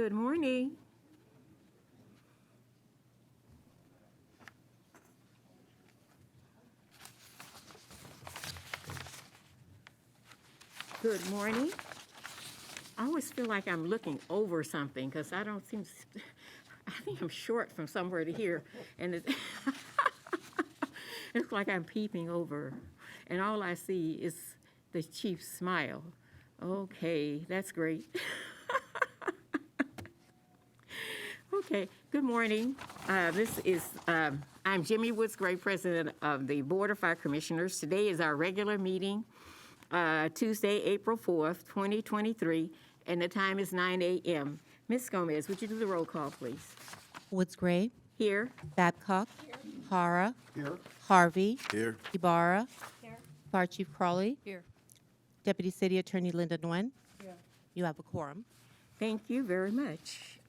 Good morning. Good morning. I always feel like I'm looking over something because I don't seem, I think I'm short from somewhere to here. And it's like I'm peeping over. And all I see is the chief's smile. Okay, that's great. Okay, good morning. I'm Jimmy Woods Gray, President of the Board of Fire Commissioners. Today is our regular meeting, Tuesday, April 4th, 2023, and the time is 9 a.m. Ms. Gomez, would you do the roll call, please? Woods Gray, Here. Babcock, Hara, Here. Harvey, Here. Ibarra, Fire Chief Crawley, Here. Deputy City Attorney Linda Nguyen. You have a quorum. Thank you very much.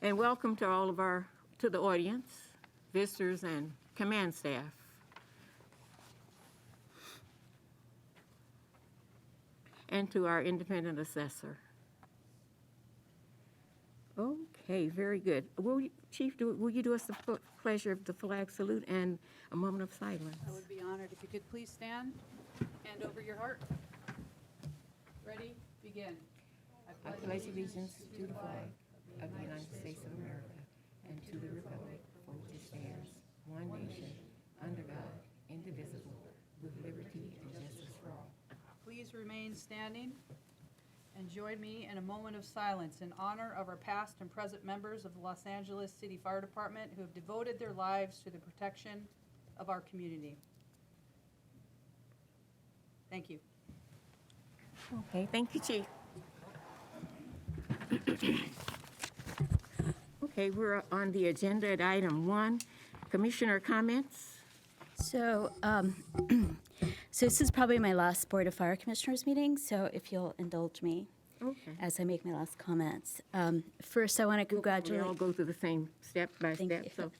And welcome to all of to the audience, visitors, and command staff. And to our independent assessor. Okay, very good. Chief, will you do us the pleasure of the flag salute and a moment of silence? I would be honored if you could please stand, hand over your heart. Ready, begin. I pledge allegiance to the flag of the United States of America and to the republic for which it stands, one nation, under God, indivisible, with liberty and justice for all. Please remain standing and join me in a moment of silence in honor of our past and present members of the Los Angeles City Fire Department who have devoted their lives to the protection of our community. Thank you. Okay, thank you, Chief. Okay, we're on the agenda at item 1, Commissioner comments. So, so this is probably my last Board of Fire Commissioners meeting, so if you'll indulge me Okay. as I make my last comments. First, I want to We congratulate. all go through the same step by Thank step, you. so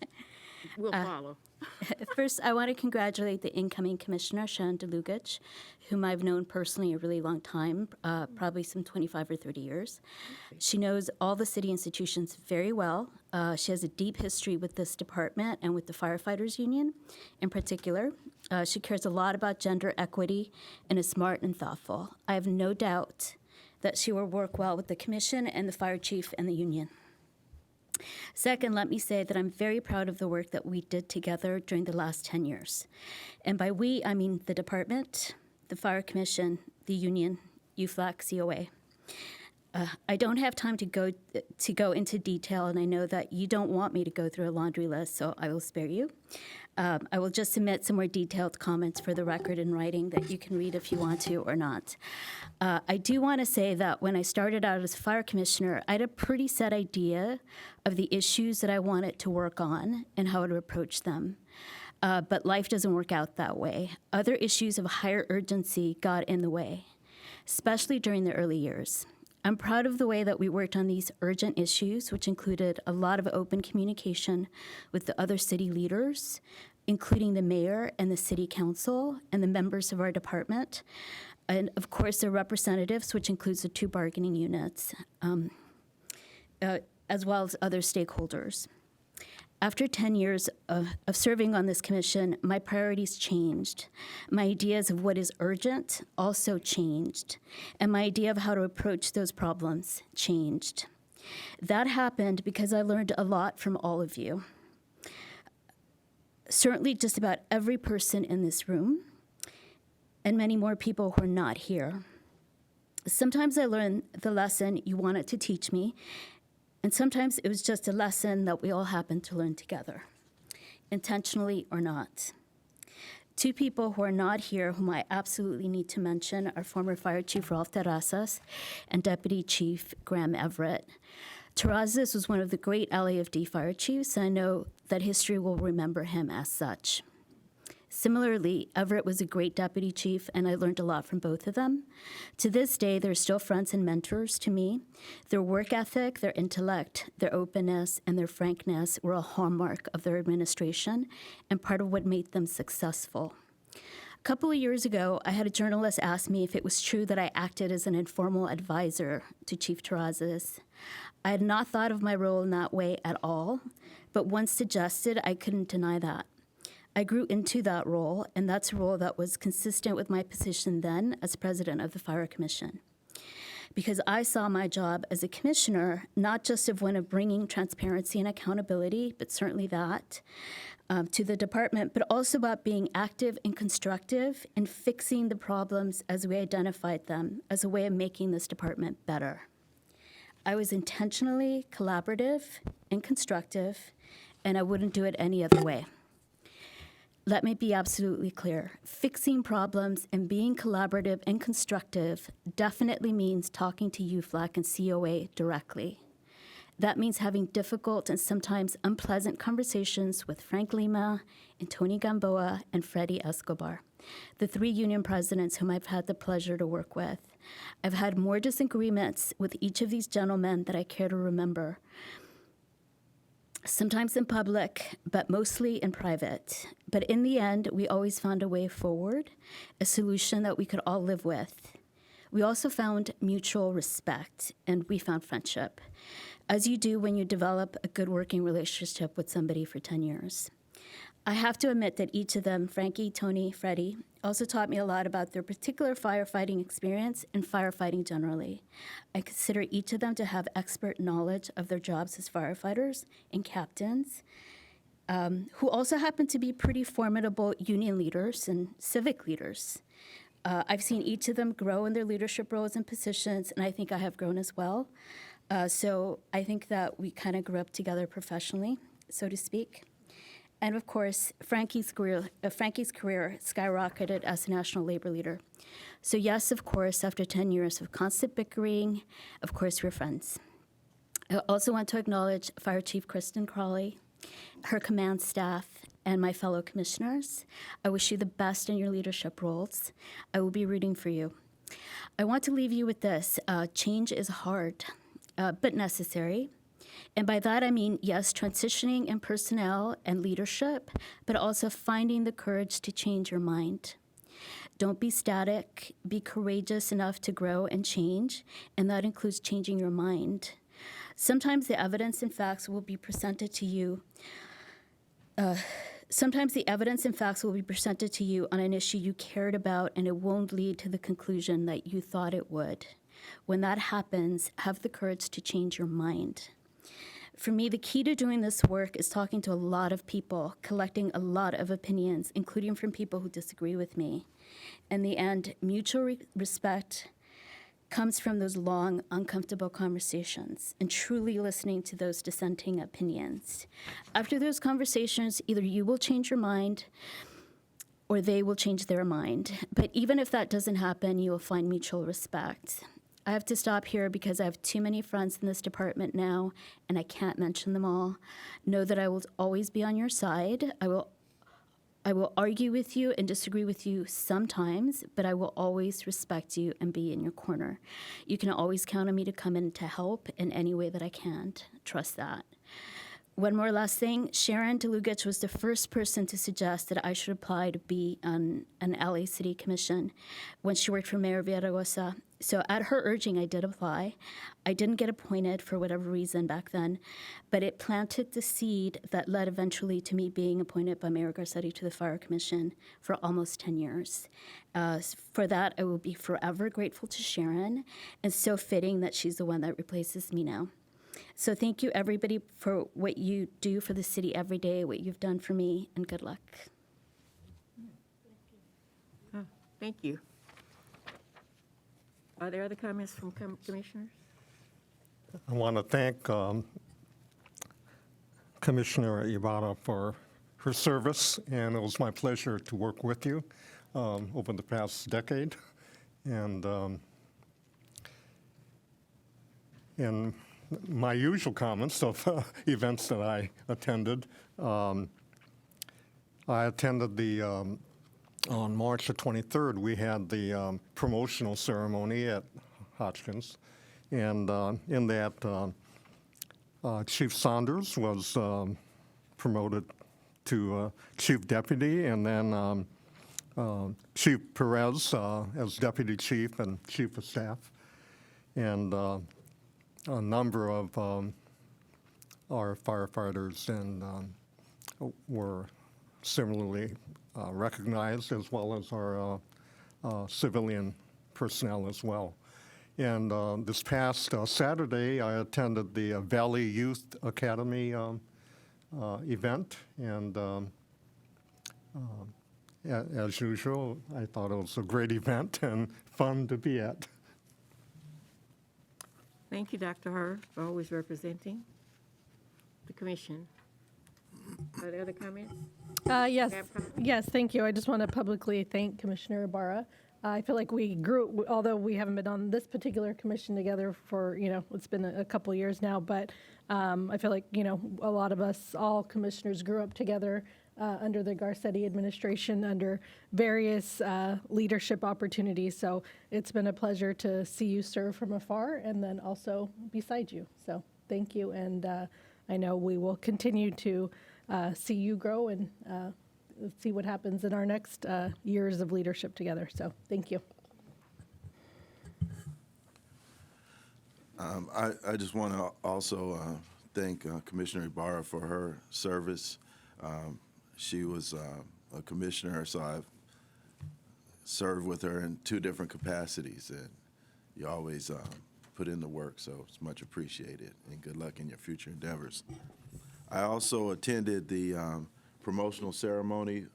we'll follow. First, I want to congratulate the incoming Commissioner, Sharon DeLugich, whom I've known personally a really long time, probably some 25 or 30 years. She knows all the city institutions very well. She has a deep history with this department and with the firefighters union in particular. She cares a lot about gender equity and is smart and thoughtful. I have no doubt that she will work well with the commission and the fire chief and the union. Second, let me say that I'm very proud of the work that we did together during the last 10 years. And by we, I mean the department, the Fire Commission, the union, UFLAC, COA. I don't have time to go into detail, and I know that you don't want me to go through a laundry list, so I will spare you. I will just submit some more detailed comments for the record in writing that you can read if you want to or not. I do want to say that when I started out as fire commissioner, I had a pretty set idea of the issues that I wanted to work on and how to approach them. But life doesn't work out that way. Other issues of higher urgency got in the way, especially during the early years. I'm proud of the way that we worked on these urgent issues, which included a lot of open communication with the other city leaders, including the mayor and the city council and the members of our department, and of course the representatives, which includes the 2 bargaining units, as well as other stakeholders. After 10 years of serving on this commission, my priorities changed. My ideas of what is urgent also changed, and my idea of how to approach those problems changed. That happened because I learned a lot from all of you. Certainly just about every person in this room, and many more people who are not here. Sometimes I learned the lesson you wanted to teach me, and sometimes it was just a lesson that we all happened to learn together, intentionally or not. 2 people who are not here whom I absolutely need to mention are former Fire Chief Ralph Terrazas and Deputy Chief Graham Everett. Terrazas was one of the great LAFD fire chiefs, and I know that history will remember him as such. Similarly, Everett was a great deputy chief, and I learned a lot from both of them. To this day, they're still friends and mentors to me. Their work ethic, their intellect, their openness, and their frankness were a hallmark of their administration and part of what made them successful. A couple of years ago, I had a journalist ask me if it was true that I acted as an informal advisor to Chief Terrazas. I had not thought of my role in that way at all, but once suggested, I couldn't deny that. I grew into that role, and that's a role that was consistent with my position then as president of the Fire Commission. Because I saw my job as a commissioner not just of one of bringing transparency and accountability, but certainly that, to the department, but also about being active and constructive in fixing the problems as we identified them as a way of making this department better. I was intentionally collaborative and constructive, and I wouldn't do it any other way. Let me be absolutely clear. Fixing problems and being collaborative and constructive definitely means talking to UFLAC and COA directly. That means having difficult and sometimes unpleasant conversations with Frank Lima and Tony Gamboa and Freddie Escobar, the 3 union presidents whom I've had the pleasure to work with. I've had more disagreements with each of these gentlemen that I care to remember. Sometimes in public, but mostly in private. But in the end, we always found a way forward, a solution that we could all live with. We also found mutual respect, and we found friendship, as you do when you develop a good working relationship with somebody for 10 years. I have to admit that each of them, Frankie, Tony, Freddie, also taught me a lot about their particular firefighting experience and firefighting generally. I consider each of them to have expert knowledge of their jobs as firefighters and captains, who also happen to be pretty formidable union leaders and civic leaders. I've seen each of them grow in their leadership roles and positions, and I think I have grown as well. So I think that we kind of grew up together professionally, so to speak. And of course, Frankie's career skyrocketed as a national labor leader. So yes, of course, after 10 years of constant bickering, of course, we're friends. I also want to acknowledge Fire Chief Kristen Crawley, her command staff, and my fellow commissioners. I wish you the best in your leadership roles. I will be rooting for you. I want to leave you with this. Change is hard, but necessary. And by that, I mean, yes, transitioning in personnel and leadership, but also finding the courage to change your mind. Don't be static. Be courageous enough to grow and change, and that includes changing your mind. Sometimes the evidence and facts will be presented to you. Sometimes the evidence and facts will be presented to you on an issue you cared about, and it won't lead to the conclusion that you thought it would. When that happens, have the courage to change your mind. For me, the key to doing this work is talking to a lot of people, collecting a lot of opinions, including from people who disagree with me. In the end, mutual respect comes from those long, uncomfortable conversations and truly listening to those dissenting opinions. After those conversations, either you will change your mind or they will change their mind. But even if that doesn't happen, you will find mutual respect. I have to stop here because I have too many friends in this department now, and I can't mention them all. Know that I will always be on your side. I will argue with you and disagree with you sometimes, but I will always respect you and be in your corner. You can always count on me to come in to help in any way that I can. Trust that. One more last thing. Sharon DeLugich was the first person to suggest that I should apply to be on an LA City Commission when she worked for Mayor Villaraigosa. So at her urging, I did apply. I didn't get appointed for whatever reason back then, but it planted the seed that led eventually to me being appointed by Mayor Garcetti to the Fire Commission for almost 10 years. For that, I will be forever grateful to Sharon, and so fitting that she's the one that replaces me now. So thank you, everybody, for what you do for the city every day, what you've done for me, and good luck. Thank you. Are there other comments from commissioners? I want to thank Commissioner Ibarra for her service, and it was my pleasure to work with you over the past decade. And in my usual comments of events that I attended, I attended the on March the 23rd, we had the promotional ceremony at Hotchkiss, and in that, Chief Saunders was promoted to Chief Deputy, and then Chief Perez as Deputy Chief and Chief of Staff, and a number of our firefighters and were similarly recognized, as well as our civilian personnel as well. And this past Saturday, I attended the Valley Youth Academy event, and as usual, I thought it was a great event and fun to be at. Thank you, Dr. Harr, for always representing the commission. Are there other comments? Yes, Madam Clerk? yes, thank you. I just want to publicly thank Commissioner Ibarra. I feel like we grew, although we haven't been on this particular commission together for, it's been a couple years now, but I feel like, a lot of us, all commissioners grew up together under the Garcetti administration, under various leadership opportunities. So it's been a pleasure to see you serve from afar and then also beside you. So thank you. And I know we will continue to see you grow and see what happens in our next years of leadership together. So thank you. I just want to also thank Commissioner Ibarra for her service. She was a commissioner, so I've served with her in 2 different capacities, and you always put in the work, so it's much appreciated, and good luck in your future endeavors. I also attended the promotional ceremony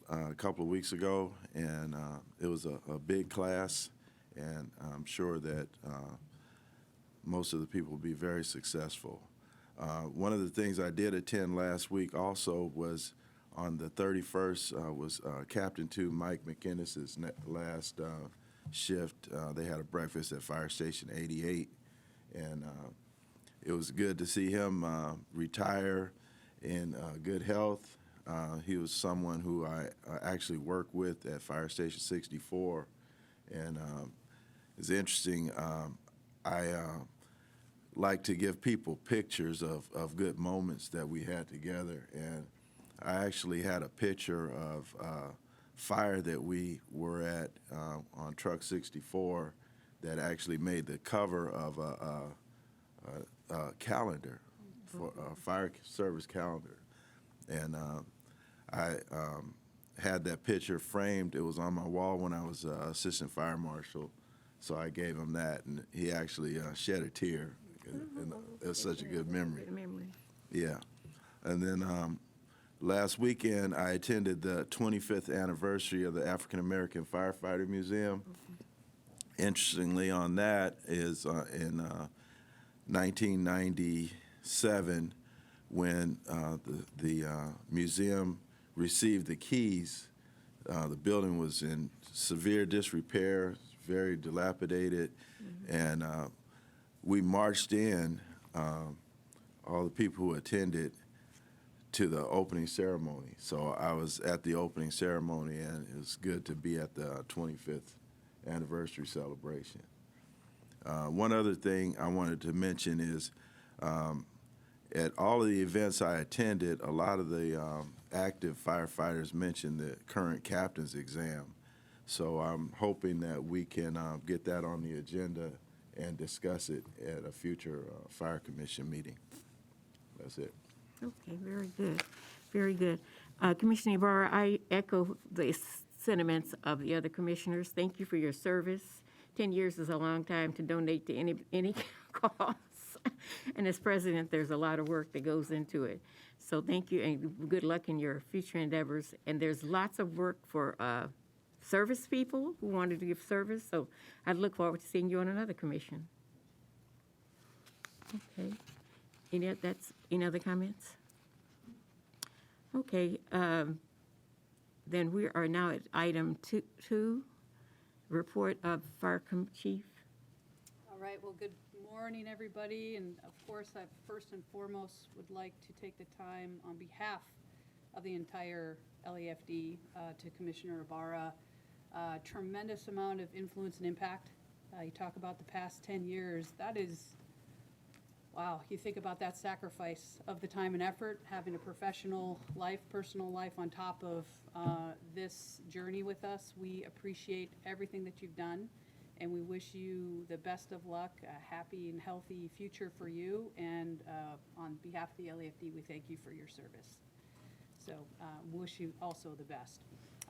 a couple of weeks ago, and it was a big class, and I'm sure that most of the people will be very successful. One of the things I did attend last week also was on the 31st was Captain 2 Mike McInnes's last shift. They had a breakfast at Fire Station 88, and it was good to see him retire in good health. He was someone who I actually worked with at Fire Station 64, and it's interesting. I like to give people pictures of good moments that we had together, and I actually had a picture of fire that we were at on Truck 64 that actually made the cover of a calendar, for a fire service calendar, and I had that picture framed. It was on my wall when I was assistant fire marshal, so I gave him that, and he actually shed a tear. And it was such a good memory. Yeah. And then last weekend, I attended the 25th anniversary of the African American Firefighter Museum. Interestingly, on that is in 1997, when the museum received the keys, the building was in severe disrepair, very dilapidated, and we marched in, all the people who attended, to the opening ceremony. So I was at the opening ceremony, and it was good to be at the 25th anniversary celebration. One other thing I wanted to mention is at all of the events I attended, a lot of the active firefighters mentioned the current captain's exam. So I'm hoping that we can get that on the agenda and discuss it at a future fire commission meeting. That's it. Okay, very good, very good. Commissioner Ibarra, I echo the sentiments of the other commissioners. Thank you for your service. 10 years is a long time to donate to any cause. And as president, there's a lot of work that goes into it. So thank you, and good luck in your future endeavors. And there's lots of work for service people who wanted to give service, so I look forward to seeing you on another commission. Okay. Any other comments? Okay. Then we are now at item two, report of Fire Chief. All right, well, good morning, everybody, and of course, I first and foremost would like to take the time on behalf of the entire LAFD to Commissioner Ibarra. Tremendous amount of influence and impact. You talk about the past 10 years. That is wow, you think about that sacrifice of the time and effort, having a professional life, personal life on top of this journey with us. We appreciate everything that you've done, and we wish you the best of luck, a happy and healthy future for you. And on behalf of the LAFD, we thank you for your service. So wish you also the best.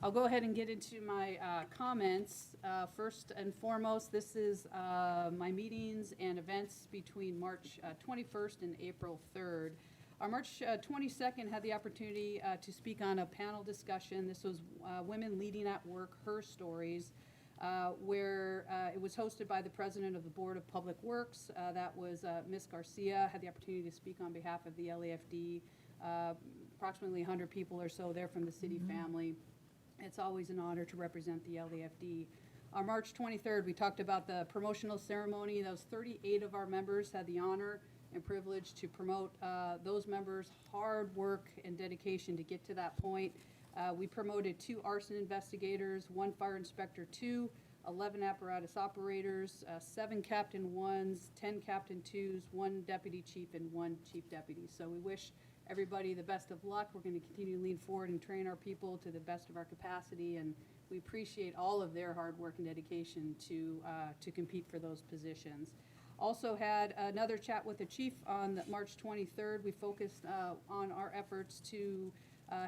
I'll go ahead and get into my comments. First and foremost, this is my meetings and events between March 21st and April 3rd. Our March 22nd had the opportunity to speak on a panel discussion. This was Women Leading at Work, Her Stories, where it was hosted by the President of the Board of Public Works. That was Ms. Garcia. Had the opportunity to speak on behalf of the LAFD. Approximately 100 people or so there from the city family. It's always an honor to represent the LAFD. On March 23rd, we talked about the promotional ceremony. Those 38 of our members had the honor and privilege to promote those members' hard work and dedication to get to that point. We promoted 2 arson investigators, 1 fire inspector 2, 11 apparatus operators, 7 captain 1s, 10 captain 2s, 1 deputy chief, and 1 chief deputy. So we wish everybody the best of luck. We're going to continue to lean forward and train our people to the best of our capacity, and we appreciate all of their hard work and dedication to compete for those positions. Also had another chat with the chief on March 23rd. We focused on our efforts to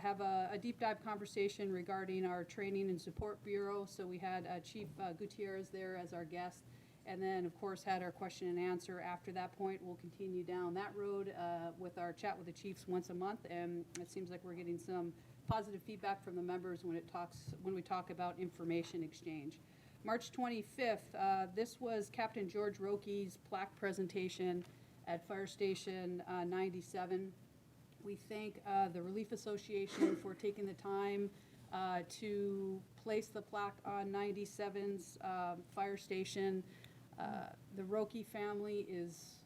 have a deep dive conversation regarding our Training and Support Bureau. So we had Chief Gutierrez there as our guest. And then, of course, had our question and answer. After that point, we'll continue down that road with our chat with the chiefs once a month. And it seems like we're getting some positive feedback from the members when we talk about information exchange. March 25th, this was Captain George Roke's plaque presentation at Fire Station 97. We thank the Relief Association for taking the time to place the plaque on 97's fire station. The Roke family is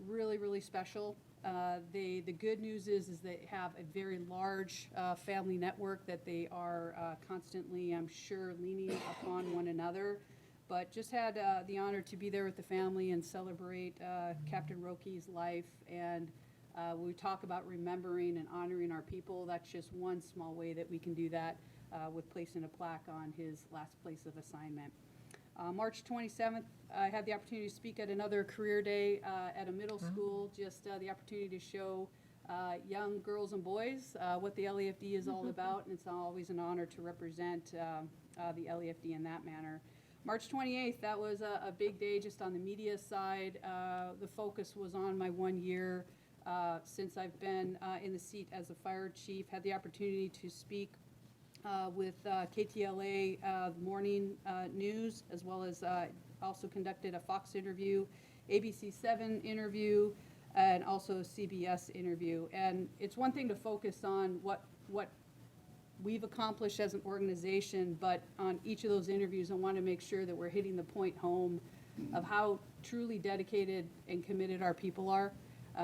really, really special. The good news is they have a very large family network that they are constantly, I'm sure, leaning upon one another. But just had the honor to be there with the family and celebrate Captain Roke's life. And we talk about remembering and honoring our people. That's just one small way that we can do that with placing a plaque on his last place of assignment. March 27th, I had the opportunity to speak at another career day at a middle school, just the opportunity to show young girls and boys what the LAFD is all about, and it's always an honor to represent the LAFD in that manner. March 28th, that was a big day just on the media side. The focus was on my 1 year since I've been in the seat as a fire chief. Had the opportunity to speak with KTLA morning news, as well as also conducted a Fox interview, ABC 7 interview, and also a CBS interview. And it's one thing to focus on what we've accomplished as an organization, but on each of those interviews, I want to make sure that we're hitting the point home of how truly dedicated and committed our people are.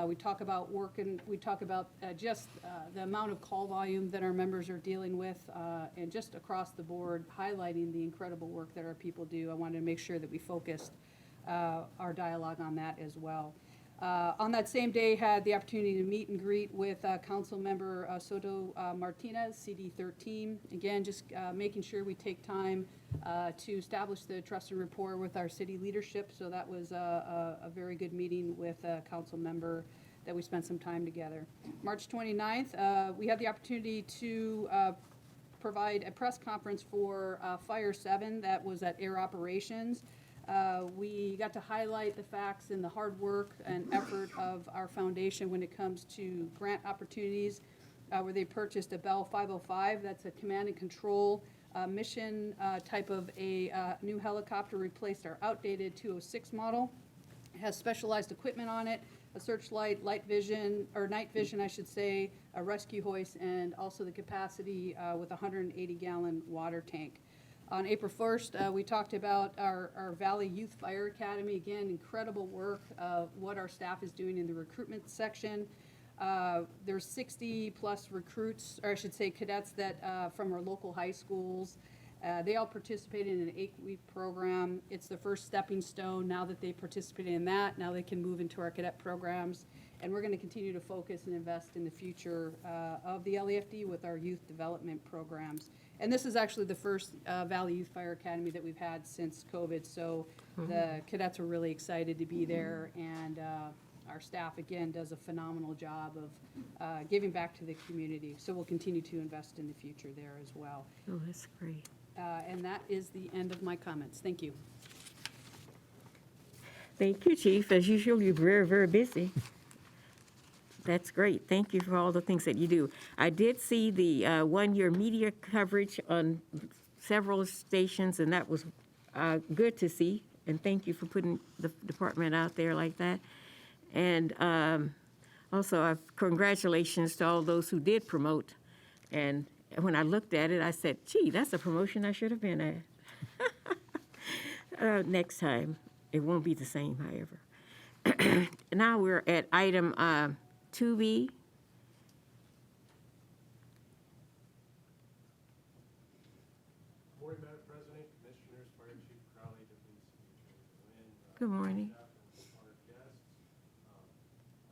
We talk about work, and we talk about just the amount of call volume that our members are dealing with, and just across the board, highlighting the incredible work that our people do. I wanted to make sure that we focused our dialogue on that as well. On that same day, had the opportunity to meet and greet with Council Member Soto Martinez, CD13. Again, just making sure we take time to establish the trust and rapport with our city leadership. So that was a very good meeting with a council member that we spent some time together. March 29th, we had the opportunity to provide a press conference for Fire 7 that was at Air Operations. We got to highlight the facts and the hard work and effort of our foundation when it comes to grant opportunities, where they purchased a Bell 505. That's a command and control mission type of a new helicopter, replaced our outdated 206 model. It has specialized equipment on it, a searchlight, night vision, I should say, a rescue hoist, and also the capacity with a 180-gallon water tank. On April 1st, we talked about our Valley Youth Fire Academy. Again, incredible work of what our staff is doing in the recruitment section. There's 60 plus recruits, or I should say cadets, that from our local high schools. They all participated in an 8-week program. It's the first stepping stone. Now that they participated in that, now they can move into our cadet programs. And we're going to continue to focus and invest in the future of the LEFD with our youth development programs. And this is actually the first Valley Youth Fire Academy that we've had since COVID. So the cadets are really excited to be there, and our staff, again, does a phenomenal job of giving back to the community. So we'll continue to invest in the future there as well. Oh, that's great. And that is the end of my comments. Thank you. Thank you, Chief. As usual, you're very, very busy. That's great. Thank you for all the things that you do. I did see the one-year media coverage on several stations, and that was good to see. And thank you for putting the department out there like that. And also, congratulations to all those who did promote. And when I looked at it, I said, gee, that's a promotion I should have been at. Next time, it won't be the same, however. Now we're at item 2B. Morning, Madam President, Commissioners, Fire Chief Crowley, Deputy City Attorney Nguyen, Good morning. staff and honored guests.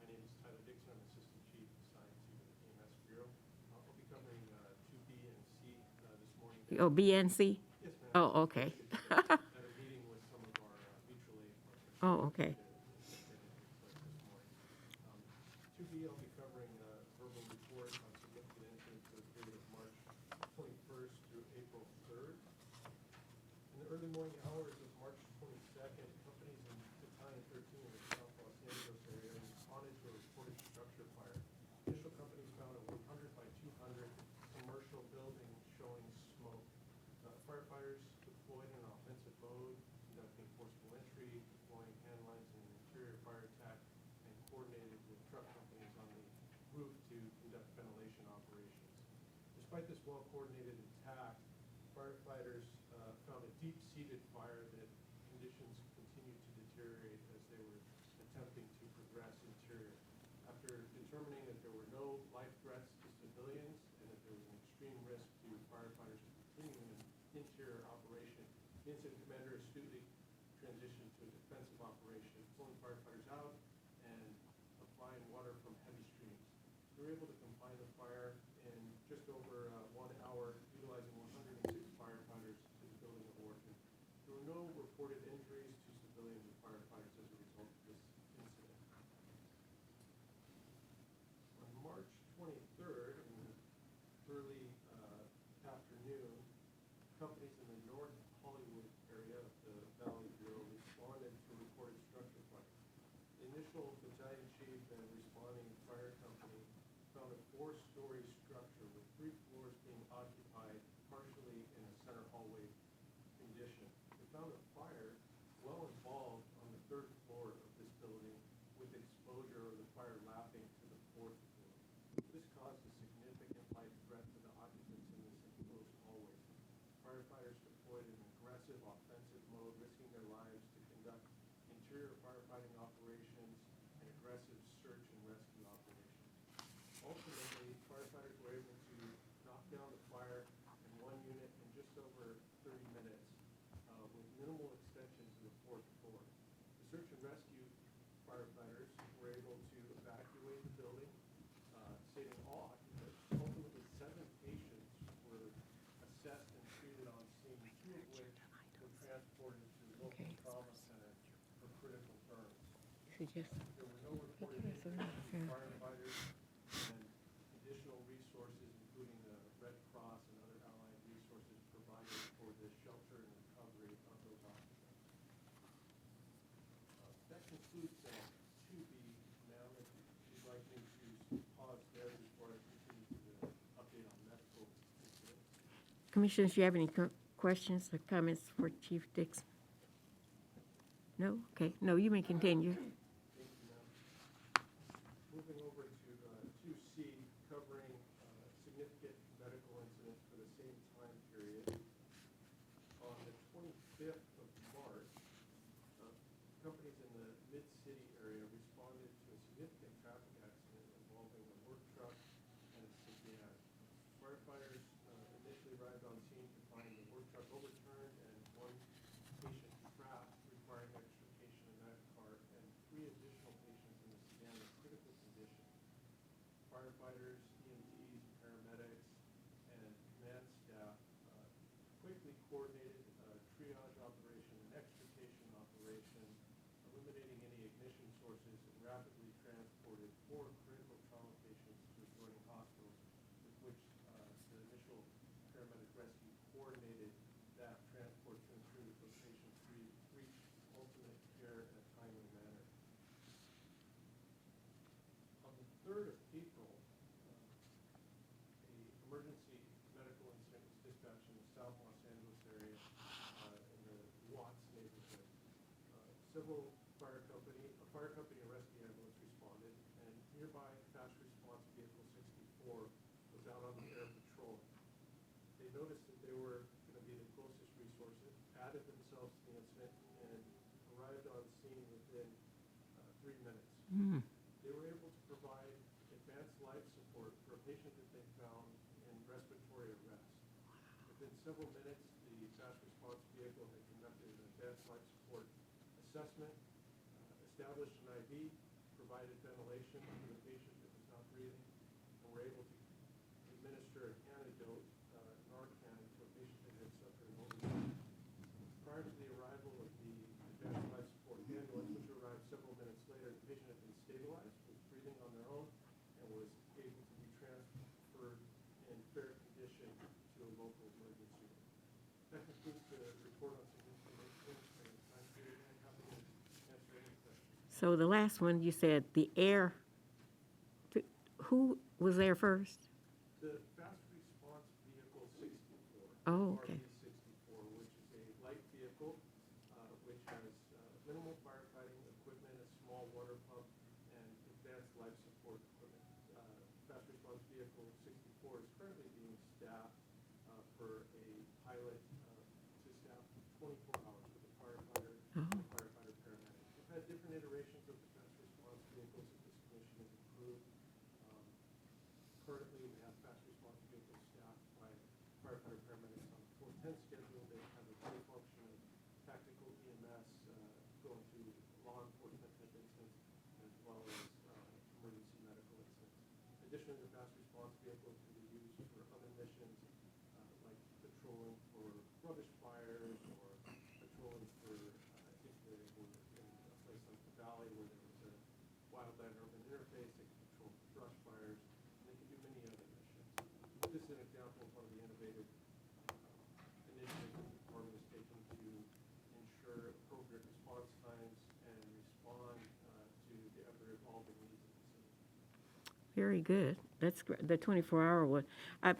My name is Tyler Dixon. I'm Assistant Chief assigned to the EMS Bureau. I'll be covering 2B and C this morning. Oh, B and C? Yes, ma'am. Oh, okay. At a meeting with some of our mutual aid partners. Oh, okay. This morning. 2B, I'll be covering verbal report on significant incidents for the period of March 21st through April 3rd. In the early morning hours of March 22nd, companies in Battalion 13 in the South Los Angeles area responded to a reported structure fire. Initial companies found a 100 by 200 commercial building showing smoke. Firefighters deployed in an offensive mode, conducting forcible entry, deploying hand lines in an interior fire attack, and coordinated with truck companies on the roof to conduct ventilation operations. Despite this well-coordinated attack, firefighters found a deep-seated fire that conditions continued to deteriorate as they were attempting to progress interior. After determining that there were no life threats to civilians and that there was an extreme risk to firefighters to continue an interior operation, the incident commander astutely transitioned to a defensive operation, pulling firefighters out and applying water from heavy streams. We were able to confine the fire in just over 1 hour, utilizing 106 firefighters to the building of Orchard. There were no reported injuries to civilians and firefighters as a result of this incident. On March 23rd, in the early afternoon, companies in the North Hollywood area of the Valley Bureau responded to a reported structure fire. The initial battalion chief and responding fire company found a 4-story structure with 3 floors being occupied partially in a center hallway condition. They found a fire well involved on the 3rd floor of this building with exposure of the fire lapping to the 4th floor. This caused a significant life threat to the occupants in this enclosed hallway. Firefighters deployed an aggressive offensive mode, risking their lives to conduct interior firefighting operations and aggressive search and rescue operations. Ultimately, firefighters were able to knock down the fire in one unit in just over 30 minutes with minimal extension to the 4th floor. The search and rescue firefighters were able to evacuate the building, saving all occupants. Ultimately, 7 patients were assessed and treated on scene, 2 of which were transported to local trauma center for critical burns. There were no reported injuries to firefighters, and additional resources, including the Red Cross and other allied resources, provided for the shelter and recovery of those occupants. That concludes 2B. Now, if you'd like me to pause there before I continue to the update on medical incidents. Commissioners, do you have any questions or comments for Chief Dixon? No? Okay. No, you may continue. Thank you, ma'am. Moving over to 2C, covering significant medical incidents for the same time period. On the 25th of March, companies in the Mid-City area responded to a significant traffic accident involving a work truck and a sedan. Firefighters initially arrived on scene to find the work truck coordinated triage operation and extrication operation, eliminating any ignition sources, and rapidly transported 4 critical trauma patients to adjoining hospitals, with which the initial paramedic rescue coordinated that transport to ensure that those patients reach ultimate care in a timely manner. On the 3rd of April, a emergency medical incident was dispatched in the South Los Angeles area in the Watts neighborhood. Several a fire company and rescue ambulance responded, and nearby fast response vehicle 64 was out on the air patrol. They noticed that they were going to be the closest resources, added themselves to the incident, and arrived on scene within 3 minutes. They were able to provide advanced life support for a patient that they found in respiratory arrest. Within several minutes, the fast response vehicle had conducted an advanced life support assessment, established an IV, provided ventilation for the patient that was not breathing, and were able to administer an antidote, Narcan, to a patient that had suffered an overdose. Prior to the arrival of the advanced life support ambulance, which arrived several minutes later, the patient had been stabilized, was breathing on their own, and was able to be transferred in fair condition to a local emergency room. That concludes the report on some information and time period, and happy to answer any questions. So the last one, you said the air, who was there first? The fast response vehicle 64. Oh, okay. RV 64, which is a light vehicle, which has minimal firefighting equipment, a small water pump, and advanced life support equipment. Fast response vehicle 64 is currently being staffed for a pilot to staff 24 hours with a firefighter, and a firefighter paramedic. We've had different iterations of the fast response vehicles that this commission has approved. Currently, we have fast response vehicles staffed by firefighter paramedics on a 410 schedule. They have a dual function of tactical EMS going to law enforcement type incidents, as well as emergency medical incidents. Additionally, the fast response vehicle can be used for other missions, like patrolling for rubbish fires or patrolling for if they were in a place like the valley where there was a wildland-urban interface, they can patrol for brush fires, and they can do many other missions. This is an example of one of the innovative initiatives that the department is taking to ensure appropriate response times and respond to the ever-evolving needs of the city. Very good. That's great. The 24-hour one. I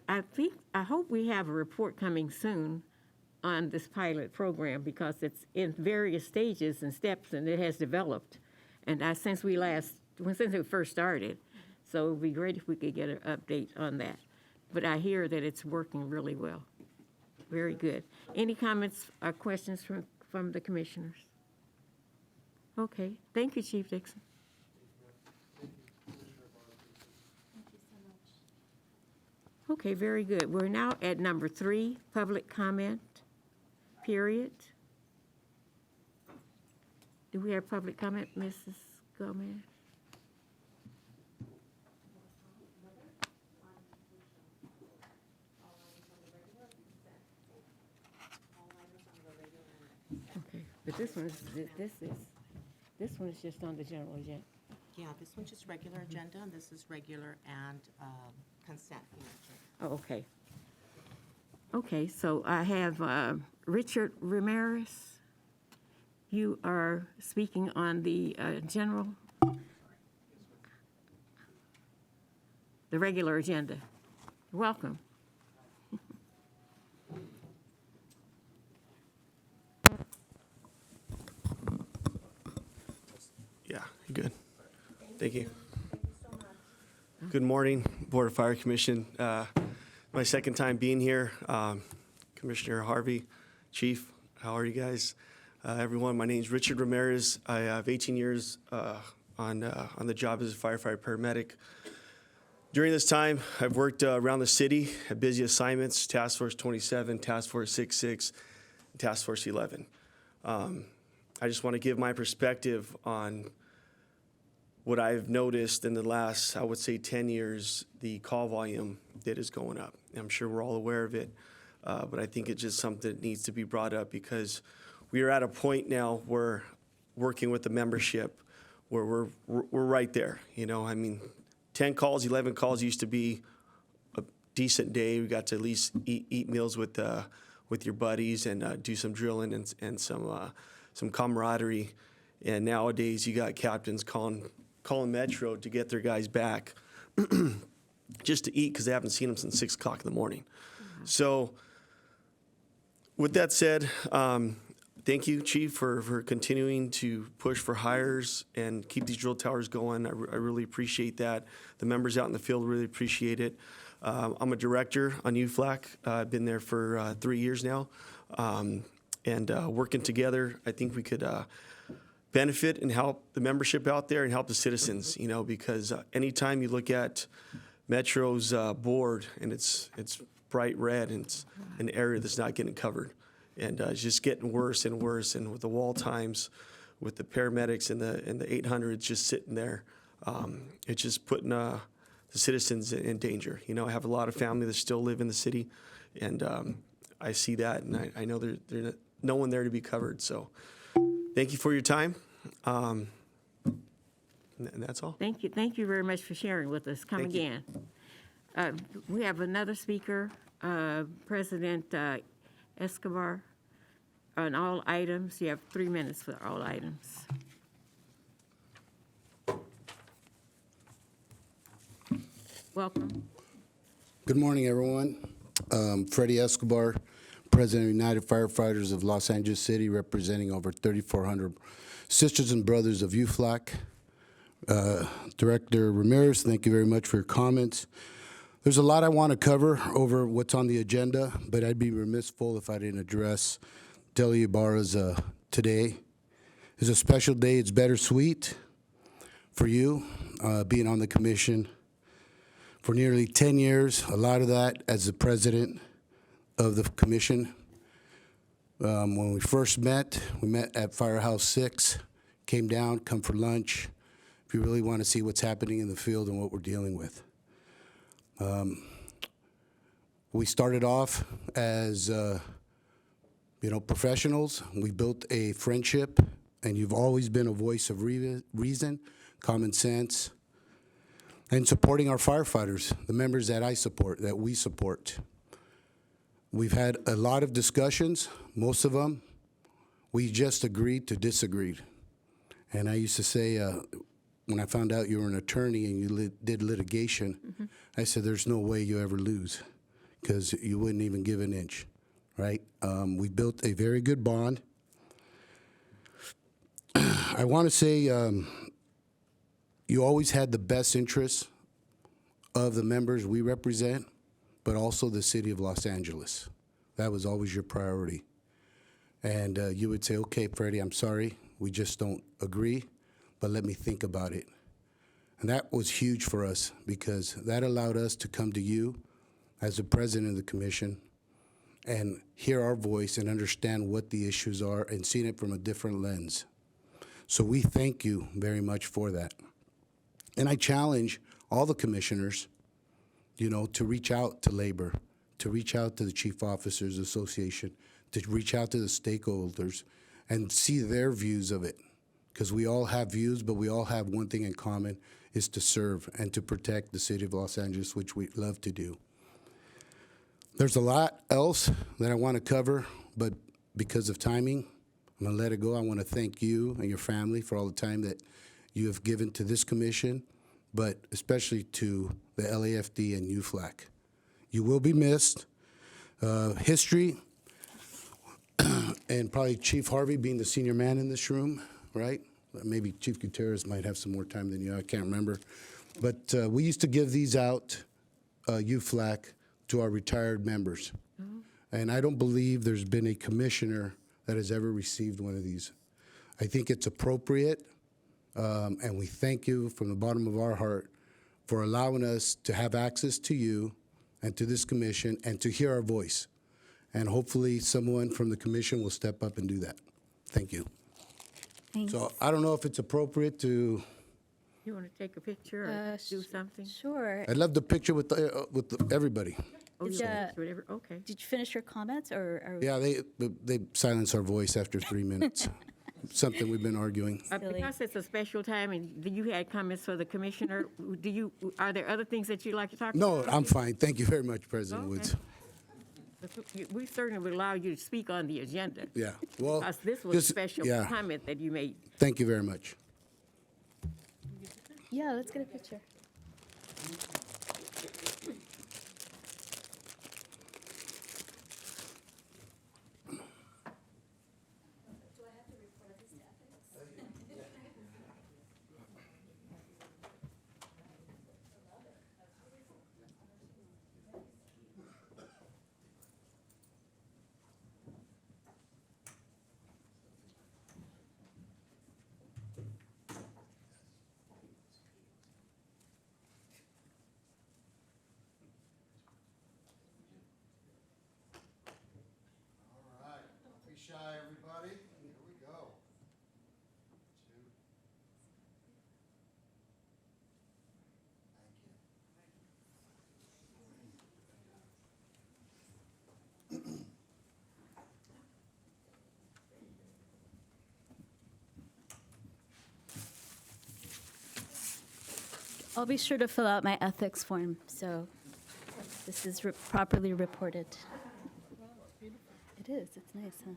hope we have a report coming soon on this pilot program because it's in various stages and steps and it has developed. And since we first started, so it would be great if we could get an update on that. But I hear that it's working really well. Very good. Any comments or questions from the commissioners? Okay. Thank you, Chief Dixon. Okay, very good. We're now at number 3, public comment period. Do we have public comment, Mrs. Gomez? Okay, but this one is just on the general agenda. Yeah, this one's just regular agenda, and this is regular and consent. Oh, okay. Okay, so I have Richard Ramirez. You are speaking on the the regular agenda. Welcome. Yeah, good. Thank you. Good morning, Board of Fire Commission. My second time being here. Commissioner Harvey, Chief, how are you guys? Everyone, my name is Richard Ramirez. I have 18 years on the job as a firefighter paramedic. During this time, I've worked around the city at busy assignments, Task Force 27, Task Force 66, and Task Force 11. I just want to give my perspective on what I've noticed in the last, I would say, 10 years, the call volume that is going up. I'm sure we're all aware of it. but I think it's just something that needs to be brought up because we are at a point now where working with the membership where we're right there. You know, I mean, 10 calls, 11 calls used to be a decent day. We got to at least eat meals with your buddies and do some drilling and some camaraderie. And nowadays, you got captains calling Metro to get their guys back just to eat because they haven't seen them since 6 o'clock in the morning. So with that said, thank you, Chief, for continuing to push for hires and keep these drill towers going. I really appreciate that. The members out in the field really appreciate it. I'm a director on UFLAC. I've been there for 3 years now. And working together, I think we could benefit and help the membership out there and help the citizens, you know, because anytime you look at Metro's board and it's bright red and it's an area that's not getting covered. And it's just getting worse and worse. And with the wall times, with the paramedics and the 800s just sitting there, it's just putting the citizens in danger. You know, I have a lot of family that still live in the city, and I see that, and I know there's no one there to be covered. So thank you for your time. And that's all. Thank you. Thank you very much for sharing with us. Come Thank you. again. We have another speaker, President Escobar, on all items. You have 3 minutes for all items. Welcome. Good morning, everyone. Freddie Escobar, President of United Firefighters of Los Angeles City, representing over 3,400 sisters and brothers of UFLAC. Director Ramirez, thank you very much for your comments. There's a lot I want to cover over what's on the agenda, but I'd be remiss if I didn't address Delia Ibarra's today. It's a special day. It's bittersweet for you, being on the commission for nearly 10 years, a lot of that as the president of the commission. When we first met, we met at Firehouse 6, came down, come for lunch, if you really want to see what's happening in the field and what we're dealing with. We started off as, professionals. We built a friendship, and you've always been a voice of reason, common sense, and supporting our firefighters, the members that I support, that we support. We've had a lot of discussions. Most of them, we just agreed to disagree. And I used to say, when I found out you were an attorney and you did litigation, I said, there's no way you ever lose because you wouldn't even give an inch, right? We built a very good bond. I want to say you always had the best interests of the members we represent, but also the city of Los Angeles. That was always your priority. And you would say, okay, Freddie, I'm sorry, we just don't agree, but let me think about it. And that was huge for us because that allowed us to come to you as the president of the commission and hear our voice and understand what the issues are and seeing it from a different lens. So we thank you very much for that. And I challenge all the commissioners, to reach out to labor, to reach out to the Chief Officers Association, to reach out to the stakeholders and see their views of it. Because we all have views, but we all have one thing in common, is to serve and to protect the city of Los Angeles, which we love to do. There's a lot else that I want to cover, but because of timing, I'm going to let it go. I want to thank you and your family for all the time that you have given to this commission, but especially to the LAFD and UFLAC. You will be missed. History, and probably Chief Harvey being the senior man in this room, right? Maybe Chief Gutierrez might have some more time than you. I can't remember. But we used to give these out, UFLAC, to our retired members. And I don't believe there's been a commissioner that has ever received one of these. I think it's appropriate, and we thank you from the bottom of our heart for allowing us to have access to you and to this commission and to hear our voice. And hopefully someone from the commission will step up and do that. Thank you. Thanks. So I don't know if it's appropriate to, You want to take a picture or do something? Sure. I'd love the picture with everybody. Oh, Did you ya- finished whatever, okay. Did you finish your comments, or? Yeah, they silence our voice after 3 minutes. Something we've been arguing. Silly. Because it's a special time and you had comments for the commissioner, are there other things that you'd like to talk about? No, I'm fine. Thank you very much, President Okay. Woods. We certainly would allow you to speak on the agenda. Yeah, well, Because this was a just- special yeah. comment that you made. Thank you very much. Yeah, let's get a picture. All right, don't be shy, everybody. Here we go. I'll be sure to fill out my ethics form, so this is properly reported. It is, it's nice, huh?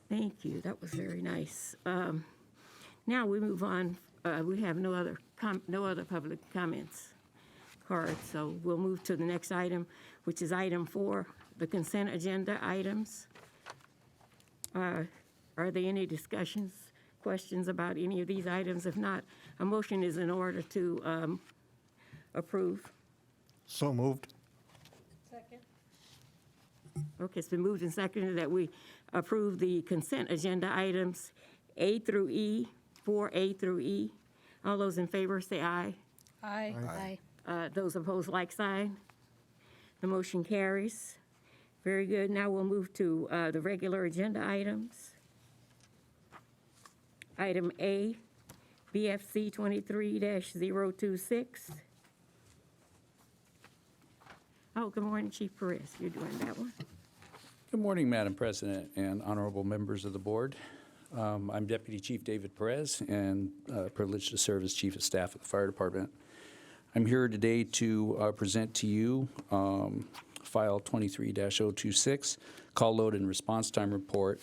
Thank you, that was very nice. Now we move on, we have no other public comments cards, so we'll move to the next item, which is item 4, the consent agenda items. Are there any discussions, questions about any of these items? If not, a motion is in order to approve. So moved. Second. Okay, it's been moved and seconded that we approve the consent agenda items A through E, 4A through E. All those in favor say aye. Aye. Aye. Those opposed, like sign. The motion carries. Very good. Now we'll move to the regular agenda items. Item A, BFC 23-026. Oh, good morning, Chief Perez. You're doing that one. Good morning, Madam President and honorable members of the board. I'm Deputy Chief David Perez and privileged to serve as Chief of Staff at the Fire Department. I'm here today to present to you File 23-026, Call Load and Response Time Report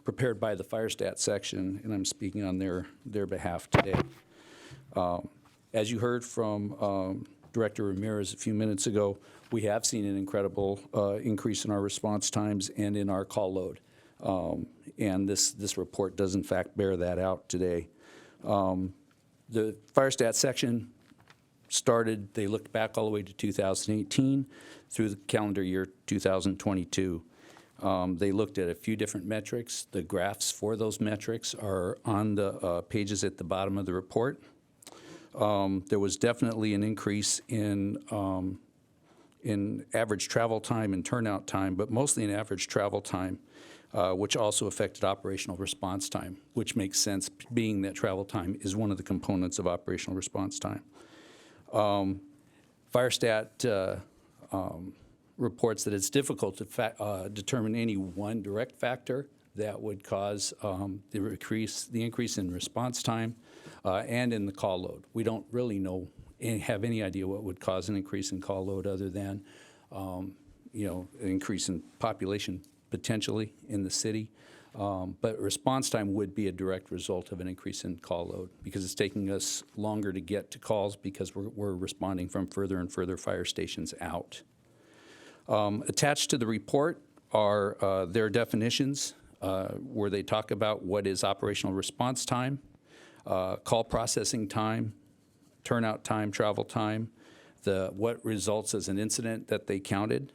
prepared by the Fire Stat Section, and I'm speaking on their behalf today. As you heard from Director Ramirez a few minutes ago, we have seen an incredible increase in our response times and in our call load. And this report does in fact bear that out today. The Fire Stat Section started, they looked back all the way to 2018 through the calendar year 2022. They looked at a few different metrics. The graphs for those metrics are on the pages at the bottom of the report. There was definitely an increase in average travel time and turnout time, but mostly in average travel time, which also affected operational response time, which makes sense, being that travel time is one of the components of operational response time. FireStat reports that it's difficult to determine any one direct factor that would cause the increase in response time and in the call load. We don't really know, have any idea what would cause an increase in call load other than, an increase in population potentially in the city. But response time would be a direct result of an increase in call load because it's taking us longer to get to calls because we're responding from further and further fire stations out. Attached to the report are their definitions where they talk about what is operational response time, call processing time, turnout time, travel time, what results as an incident that they counted,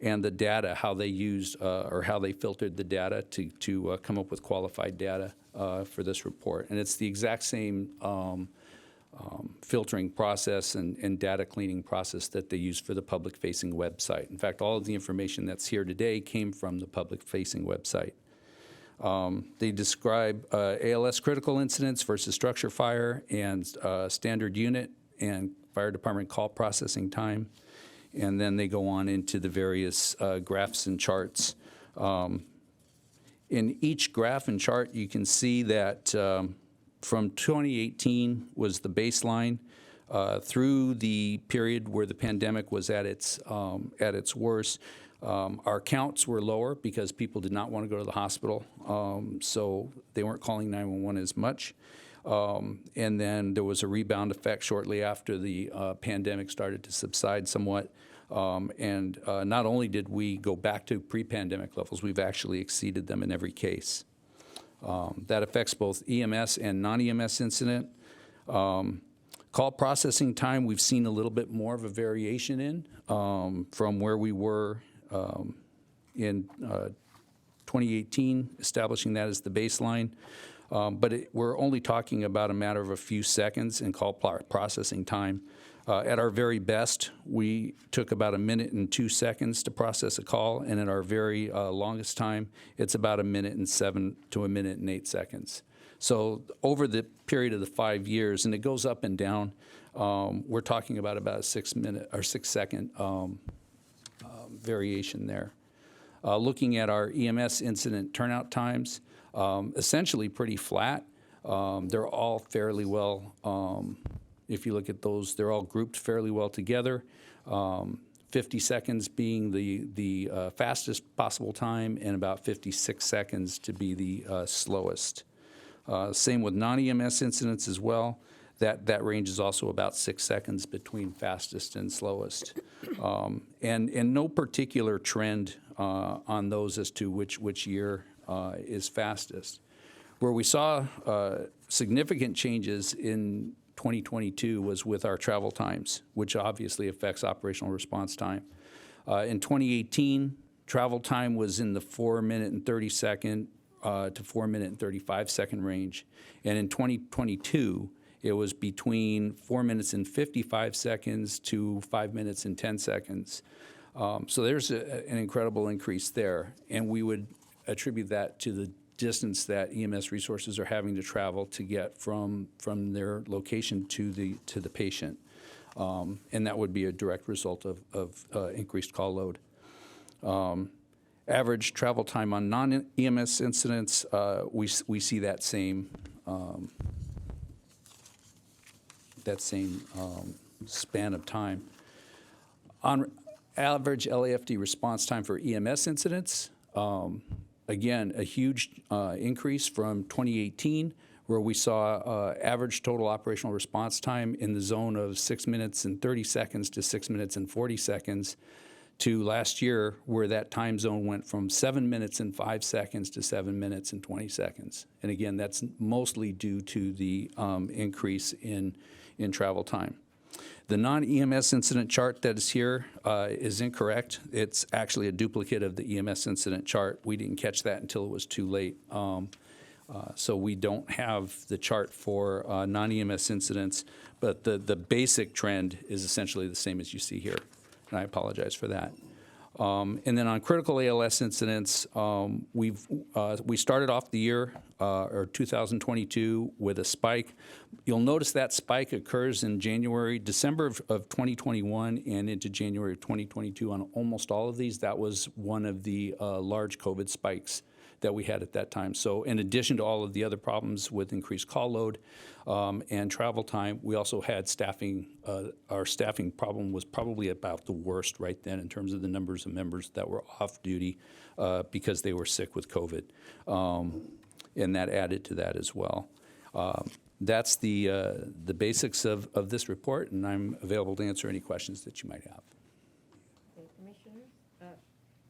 and the data, how they used or how they filtered the data to come up with qualified data for this report. And it's the exact same filtering process and data cleaning process that they use for the public-facing website. In fact, all of the information that's here today came from the public-facing website. They describe ALS critical incidents versus structure fire and standard unit and fire department call processing time. And then they go on into the various graphs and charts. In each graph and chart, you can see that from 2018 was the baseline through the period where the pandemic was at its worst. Our counts were lower because people did not want to go to the hospital, so they weren't calling 911 as much. And then there was a rebound effect shortly after the pandemic started to subside somewhat. And not only did we go back to pre-pandemic levels, we've actually exceeded them in every case. That affects both EMS and non-EMS incident. Call processing time, we've seen a little bit more of a variation in from where we were in 2018, establishing that as the baseline. But we're only talking about a matter of a few seconds in call processing time. At our very best, we took about 1 minute and 2 seconds to process a call, and at our very longest time, it's about 1 minute and 7 to 1 minute and 8 seconds. So over the period of the 5 years, and it goes up and down, we're talking about a 6 minute or 6 second variation there. Looking at our EMS incident turnout times, essentially pretty flat. They're all fairly well, if you look at those, they're all grouped fairly well together. 50 seconds being the fastest possible time, and about 56 seconds to be the slowest. Same with non-EMS incidents as well. That range is also about 6 seconds between fastest and slowest. And no particular trend on those as to which year is fastest. Where we saw significant changes in 2022 was with our travel times, which obviously affects operational response time. In 2018, travel time was in the 4 minute and 30 second to 4 minute and 35 second range. And in 2022, it was between 4 minutes and 55 seconds to 5 minutes and 10 seconds. So there's an incredible increase there. And we would attribute that to the distance that EMS resources are having to travel to get from their location to the patient. And that would be a direct result of increased call load. Average travel time on non-EMS incidents, we see that same span of time. On average LAFD response time for EMS incidents, again, a huge increase from 2018, where we saw average total operational response time in the zone of 6 minutes and 30 seconds to 6 minutes and 40 seconds, to last year, where that time zone went from 7 minutes and 5 seconds to 7 minutes and 20 seconds. And again, that's mostly due to the increase in travel time. The non-EMS incident chart that is here is incorrect. It's actually a duplicate of the EMS incident chart. We didn't catch that until it was too late. So we don't have the chart for non-EMS incidents, but the basic trend is essentially the same as you see here. And I apologize for that. And then on critical ALS incidents, we started off the year, or 2022, with a spike. You'll notice that spike occurs in December of 2021 and into January of 2022 on almost all of these. That was one of the large COVID spikes that we had at that time. So in addition to all of the other problems with increased call load and travel time, we also had staffing. Our staffing problem was probably about the worst right then in terms of the numbers of members that were off duty because they were sick with COVID. And that added to that as well. That's the basics of this report, and I'm available to answer any questions that you might have. Okay, Commissioners?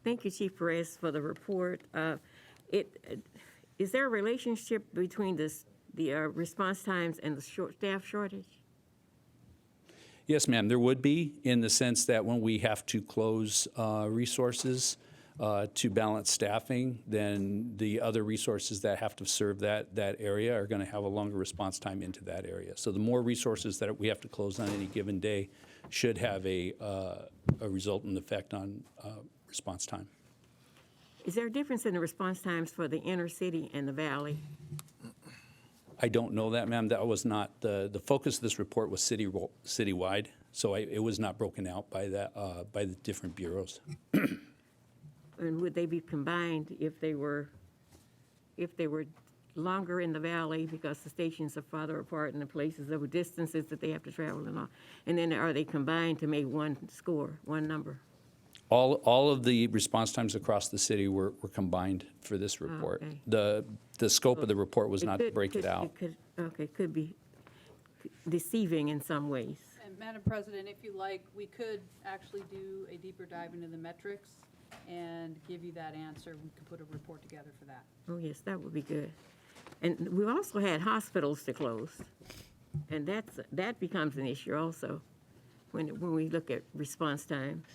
Thank you, Chief Perez, for the report. Is there a relationship between the response times and the staff shortage? Yes, ma'am, there would be, in the sense that when we have to close resources to balance staffing, then the other resources that have to serve that area are going to have a longer response time into that area. So the more resources that we have to close on any given day should have a resultant effect on response time. Is there a difference in the response times for the inner city and the valley? I don't know that, ma'am. That was not, the focus of this report was citywide, so it was not broken out by that, by the different bureaus. And would they be combined if they were longer in the valley because the stations are farther apart and the places of distances that they have to travel and all? And then are they combined to make one score, one number? All of the response times across the city were combined for this report. Okay. The scope of the report was not to break it out. Could be deceiving in some ways. And Madam President, if you like, we could actually do a deeper dive into the metrics and give you that answer. We could put a report together for that. Oh, yes, that would be good. And we also had hospitals to close, and that becomes an issue also when we look at response times.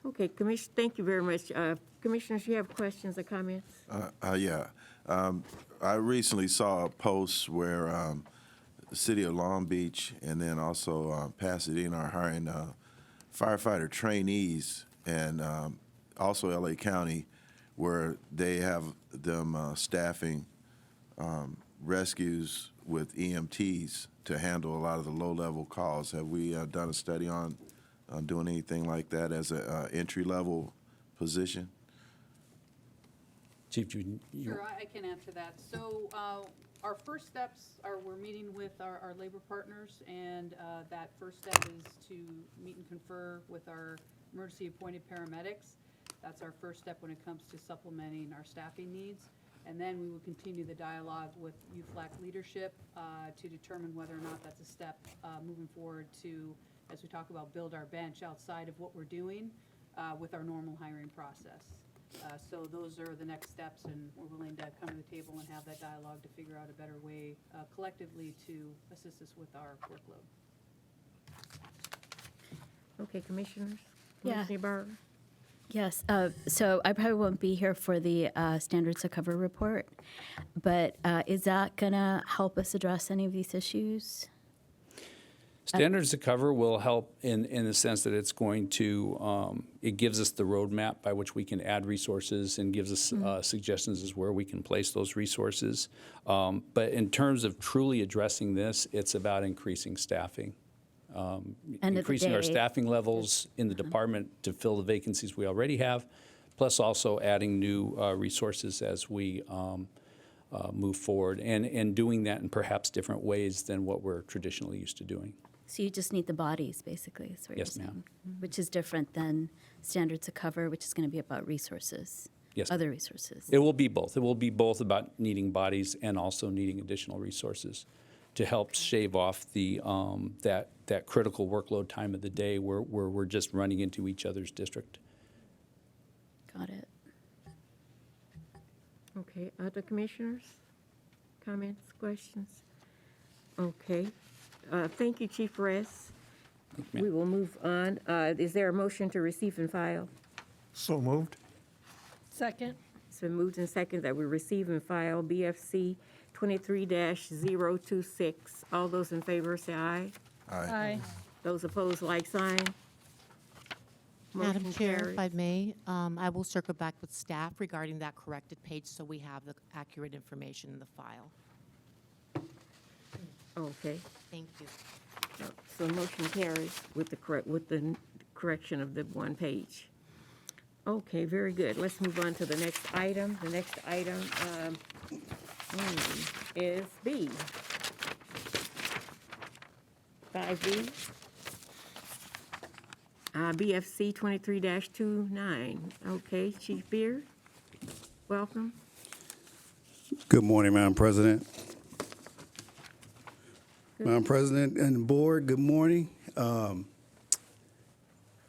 Okay, Commissioner, thank you very much. Commissioners, you have questions or comments? Yeah. I recently saw a post where the city of Long Beach and then also Pasadena are hiring firefighter trainees, and also LA County, where they have them staffing rescues with EMTs to handle a lot of the low-level calls. Have we done a study on doing anything like that as an entry-level position? Chief, Sure, I can answer that. So our first steps are we're meeting with our labor partners, and that first step is to meet and confer with our emergency appointed paramedics. That's our first step when it comes to supplementing our staffing needs. And then we will continue the dialogue with UFLAC leadership to determine whether or not that's a step moving forward to, as we talk about, build our bench outside of what we're doing with our normal hiring process. So those are the next steps, and we're willing to come to the table and have that dialogue to figure out a better way collectively to assist us with our workload. Okay, Commissioners? Yeah. Commissioner Barr? Yes, so I probably won't be here for the standards of cover report, but is that going to help us address any of these issues? Standards of cover will help in the sense that it's going to, it gives us the roadmap by which we can add resources and gives us suggestions as where we can place those resources. But in terms of truly addressing this, it's about increasing staffing. Increasing our staffing levels in the department to fill the vacancies we already have, plus also adding new resources as we move forward, and doing that in perhaps different ways than what we're traditionally used to doing. So you just need the bodies, basically, is what Yes, you're saying? ma'am. Which is different than standards of cover, which is going to be about resources. Yes, Other resources. it will be both. It will be both about needing bodies and also needing additional resources to help shave off the that critical workload time of the day where we're just running into each other's district. Got it. Okay, other commissioners? Comments, questions? Okay, thank you, Chief Perez. ma'am. We will move on. Is there a motion to receive and file? So moved. Second. It's been moved and seconded that we receive and file BFC 23-026. All those in favor say aye. Aye. Those opposed, like sign. Madam Motion Chair, carries. if I may, I will circle back with staff regarding that corrected page so we have the accurate information in the file. Okay, Thank you. so motion carries with the correction of the one page. Okay, very good. Let's move on to the next item. The next item is B. 5B. BFC 23-29. Okay, Chief Beard, welcome. Good morning, Madam President. Madam President and the board, good morning.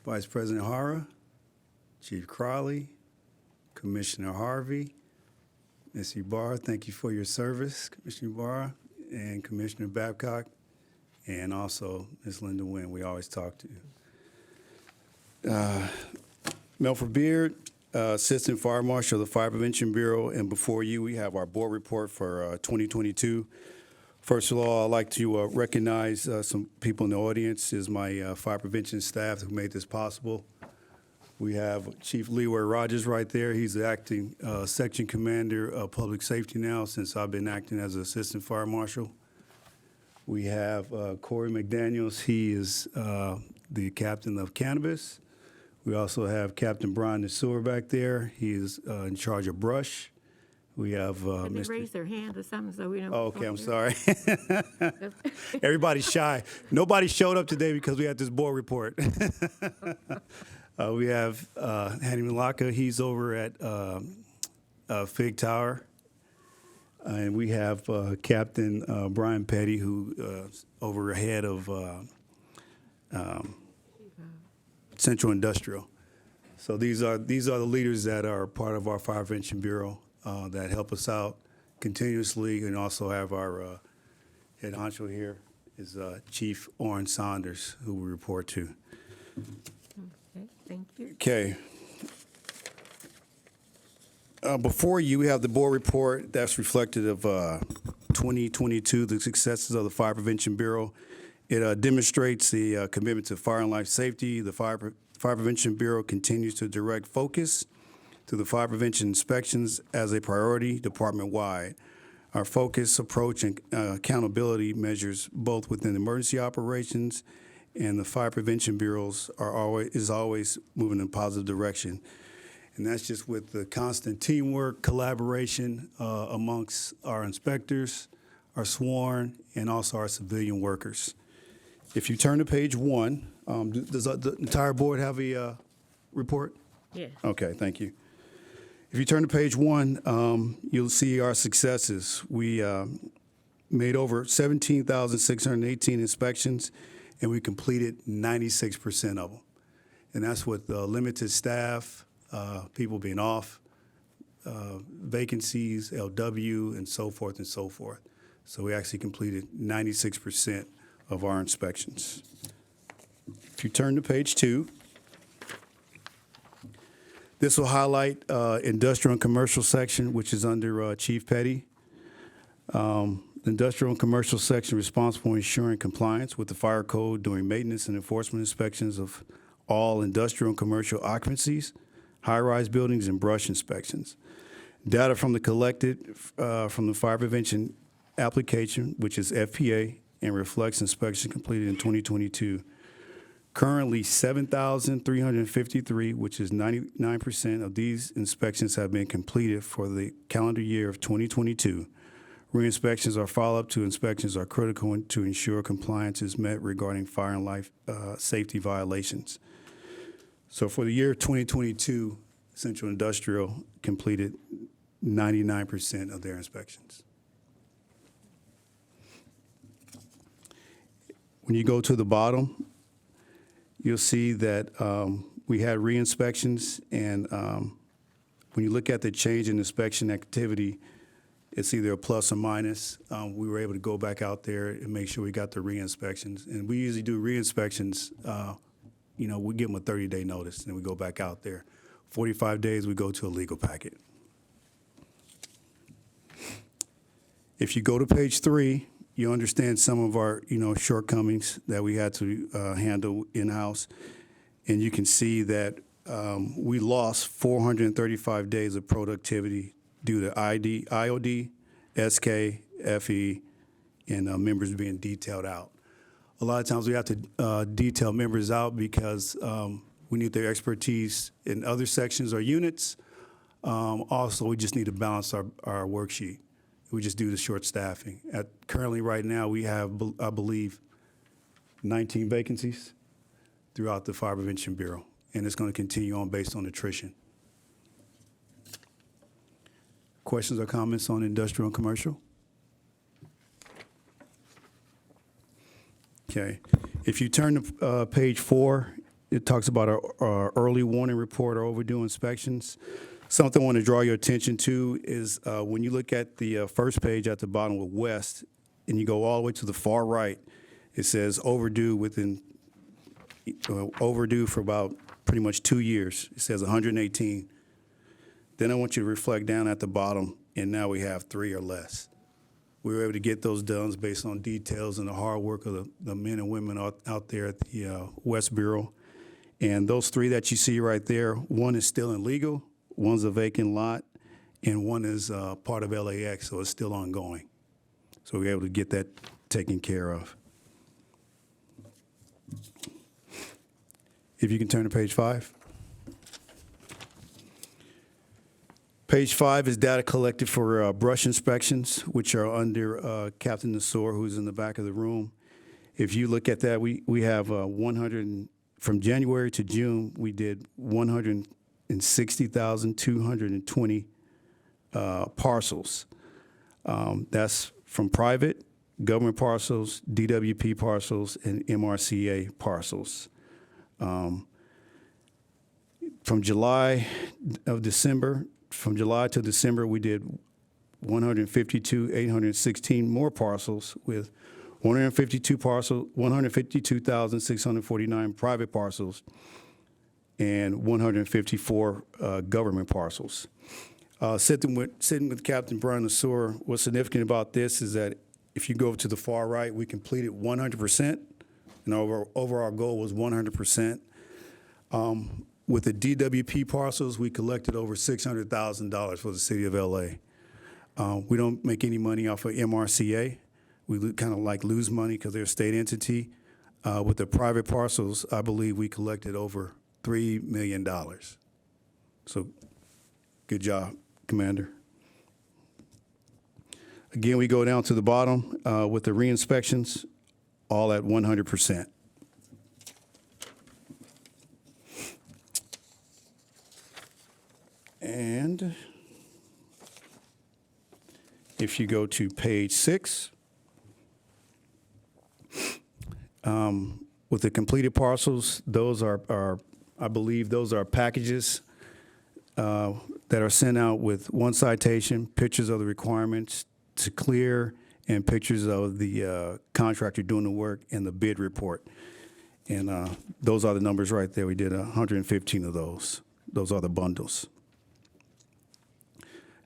Vice President Hara, Chief Crowley, Commissioner Harvey, Ms. Ibarra, thank you for your service, Commissioner Ibarra, and Commissioner Babcock and also Ms. Linda Wynn, we always talk to. Melford Beard, Assistant Fire Marshal of the Fire Prevention Bureau, and before you, we have our board report for 2022. First of all, I'd like to recognize some people in the audience, is my fire prevention staff who made this possible. We have Chief Leroy Rogers right there. He's the acting section commander of public safety now since I've been acting as an assistant fire marshal. We have Corey McDaniels. He is the captain of cannabis. We also have Captain Brian Nasur back there. He is in charge of brush. We have Can they Mr. raise their hand or something so we know? Oh, okay, I'm sorry. Everybody's shy. Nobody showed up today because we had this board report. We have Hanny Malaka. He's over at Fig Tower. And we have Captain Brian Petty, who overhead of Central Industrial. So these are the leaders that are part of our Fire Prevention Bureau that help us out continuously, and also have our head honcho here is Chief Orrin Saunders, who we report to. Okay, thank you. Okay. Before you, we have the board report that's reflective of 2022, the successes of the Fire Prevention Bureau. It demonstrates the commitment to fire and life safety. The Fire Prevention Bureau continues to direct focus to the fire prevention inspections as a priority department-wide. Our focus, approach, and accountability measures both within emergency operations and the Fire Prevention Bureaus is always moving in a positive direction. And that's just with the constant teamwork, collaboration amongst our inspectors, our sworn, and also our civilian workers. If you turn to page 1, does the entire board have a report? Yes. Okay, thank you. If you turn to page 1, you'll see our successes. We made over 17,618 inspections, and we completed 96% of them. And that's with limited staff, people being off, vacancies, LW, and so forth and so forth. So we actually completed 96% of our inspections. If you turn to page 2, this will highlight industrial and commercial section, which is under Chief Petty. The industrial and commercial section responsible for ensuring compliance with the fire code during maintenance and enforcement inspections of all industrial and commercial occupancies, high-rise buildings, and brush inspections. Data from the collected from the fire prevention application, which is FPA, and reflects inspection completed in 2022. Currently, 7,353, which is 99% of these inspections have been completed for the calendar year of 2022. Re-inspections or follow-up to inspections are critical to ensure compliance is met regarding fire and life safety violations. So for the year 2022, Central Industrial completed 99% of their inspections. When you go to the bottom, you'll see that we had re-inspections, and when you look at the change in inspection activity, it's either a plus or minus. We were able to go back out there and make sure we got the re-inspections. And we usually do re-inspections, we give them a 30-day notice, and we go back out there. 45 days, we go to a legal packet. If you go to page 3, you understand some of our, shortcomings that we had to handle in-house. And you can see that we lost 435 days of productivity due to IOD, SK, FE, and members being detailed out. A lot of times we have to detail members out because we need their expertise in other sections or units. Also, we just need to balance our worksheet. We just do the short staffing. Currently, right now, we have, I believe, 19 vacancies throughout the Fire Prevention Bureau, and it's going to continue on based on attrition. Questions or comments on industrial and commercial? Okay. If you turn to page 4, it talks about our early warning report or overdue inspections. Something I want to draw your attention to is when you look at the first page at the bottom with West, and you go all the way to the far right, It says overdue overdue for about pretty much 2 years. It says 118. Then I want you to reflect down at the bottom, and now we have 3 or less. We were able to get those done based on details and the hard work of the men and women out there at the West Bureau. And those 3 that you see right there, one is still illegal, one's a vacant lot, and one is part of LAX, so it's still ongoing. So we were able to get that taken care of. If you can turn to page 5. Page 5 is data collected for brush inspections, which are under Captain Nassour, who's in the back of the room. If you look at that, we have 100, from January to June, we did 160,220 parcels. That's from private, government parcels, DWP parcels, and MRCA parcels. From July to December, we did 152,816 more parcels with 152,649 private parcels and 154 government parcels. Sitting with Captain Brian Nassour, what's significant about this is that if you go to the far right, we completed 100%, and our overall goal was 100%. With the DWP parcels, we collected over $600,000 for the city of LA. We don't make any money off of MRCA. We kind of like lose money because they're a state entity. With the private parcels, I believe we collected over $3 million. So good job, Commander. Again, we go down to the bottom with the re-inspections, all at 100%. And if you go to page 6, with the completed parcels, those are I believe those are packages that are sent out with one citation, pictures of the requirements to clear, and pictures of the contractor doing the work and the bid report. And those are the numbers right there. We did 115 of those. Those are the bundles.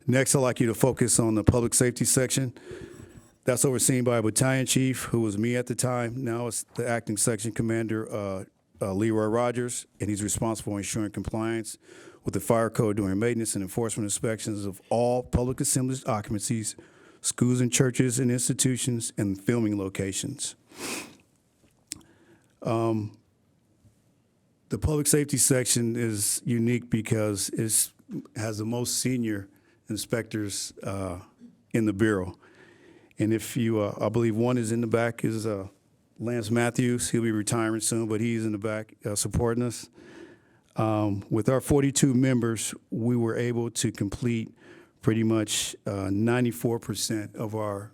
Next, I'd like you to focus on the public safety section. That's overseen by a battalion chief, who was me at the time. Now it's the acting section commander, Leroy Rogers, and he's responsible for ensuring compliance with the fire code during maintenance and enforcement inspections of all public assemblies occupancies, schools and churches and institutions, and filming locations. The public safety section is unique because it has the most senior inspectors in the Bureau. And if you, I believe one is in the back, is Lance Matthews. He'll be retiring soon, but he's in the back supporting us. With our 42 members, we were able to complete pretty much 94% of our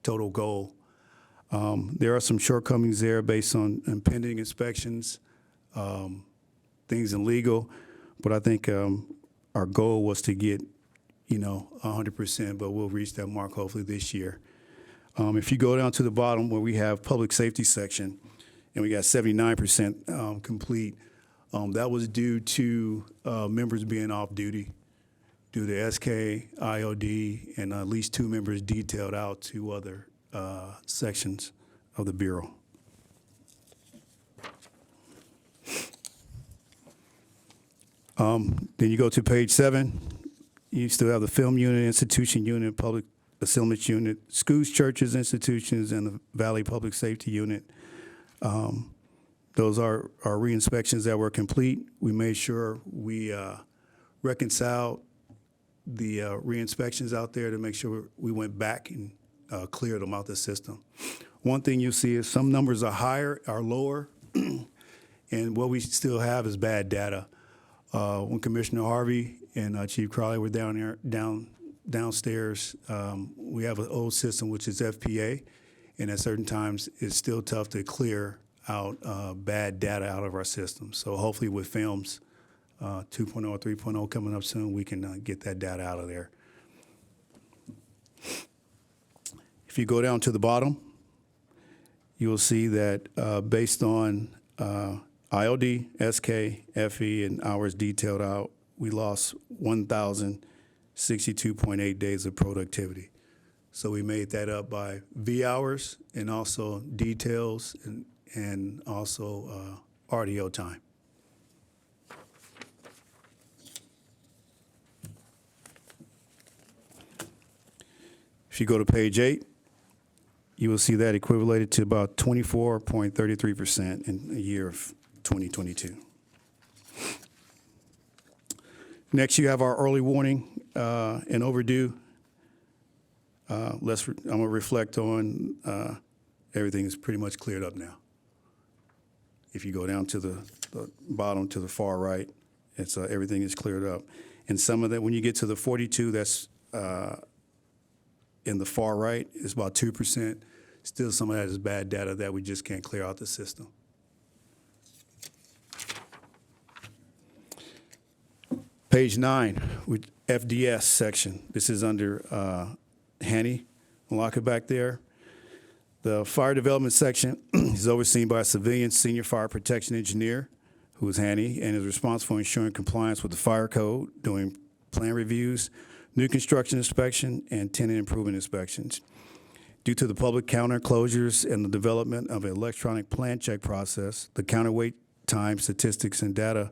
total goal. There are some shortcomings there based on pending inspections, things in legal, but I think our goal was to get 100%, but we'll reach that mark hopefully this year. If you go down to the bottom where we have public safety section, and we got 79% complete, that was due to members being off duty due to SK, IOD, and at least 2 members detailed out to other sections of the Bureau. Then you go to page 7. You still have the film unit, institution unit, public assemblies unit, schools, churches, institutions, and the Valley Public Safety Unit. Those are our re-inspections that were complete. We made sure we reconciled the re-inspections out there to make sure we went back and cleared them out the system. One thing you'll see is some numbers are higher, are lower, and what we still have is bad data. When Commissioner Harvey and Chief Crowley were downstairs, we have an old system which is FPA, and at certain times it's still tough to clear out bad data out of our system. So hopefully with films 2.0 or 3.0 coming up soon, we can get that data out of there. If you go down to the bottom, you will see that based on IOD, SK, FE, and hours detailed out, we lost 1,062.8 days of productivity. So we made that up by V hours and also details and also RDO time. If you go to page 8, you will see that equivalated to about 24.33% in the year of 2022. Next, you have our early warning and overdue. I'm going to reflect on everything is pretty much cleared up now. If you go down to the bottom to the far right, it's everything is cleared up. And some of that, when you get to the 42, that's in the far right, is about 2%. Still, some of that is bad data that we just can't clear out the system. Page 9, with FDS section. This is under Hanny. Lock it back there. The fire development section is overseen by a civilian senior fire protection engineer, who is Hanny, and is responsible for ensuring compliance with the fire code, doing plan reviews, new construction inspection, and tenant improvement inspections. Due to the public counter closures and the development of an electronic plan check process, the counterweight time statistics and data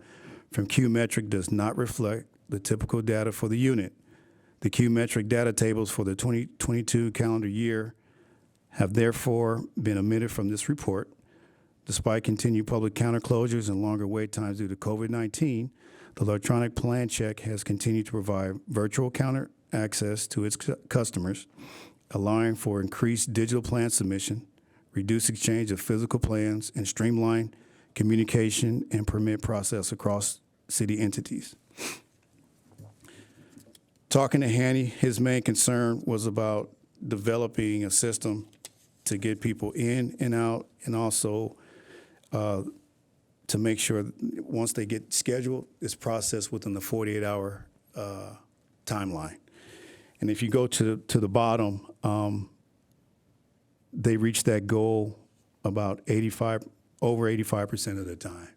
from Q-Metric does not reflect the typical data for the unit. The Q-Metric data tables for the 2022 calendar year have therefore been omitted from this report. Despite continued public counter closures and longer wait times due to COVID-19, the electronic plan check has continued to provide virtual counter access to its customers, allowing for increased digital plan submission, reduced exchange of physical plans, and streamlined communication and permit process across city entities. Talking to Hanny, his main concern was about developing a system to get people in and out, and also to make sure that once they get scheduled, it's processed within the 48-hour timeline. And if you go to the bottom, they reach that goal about over 85% of the time.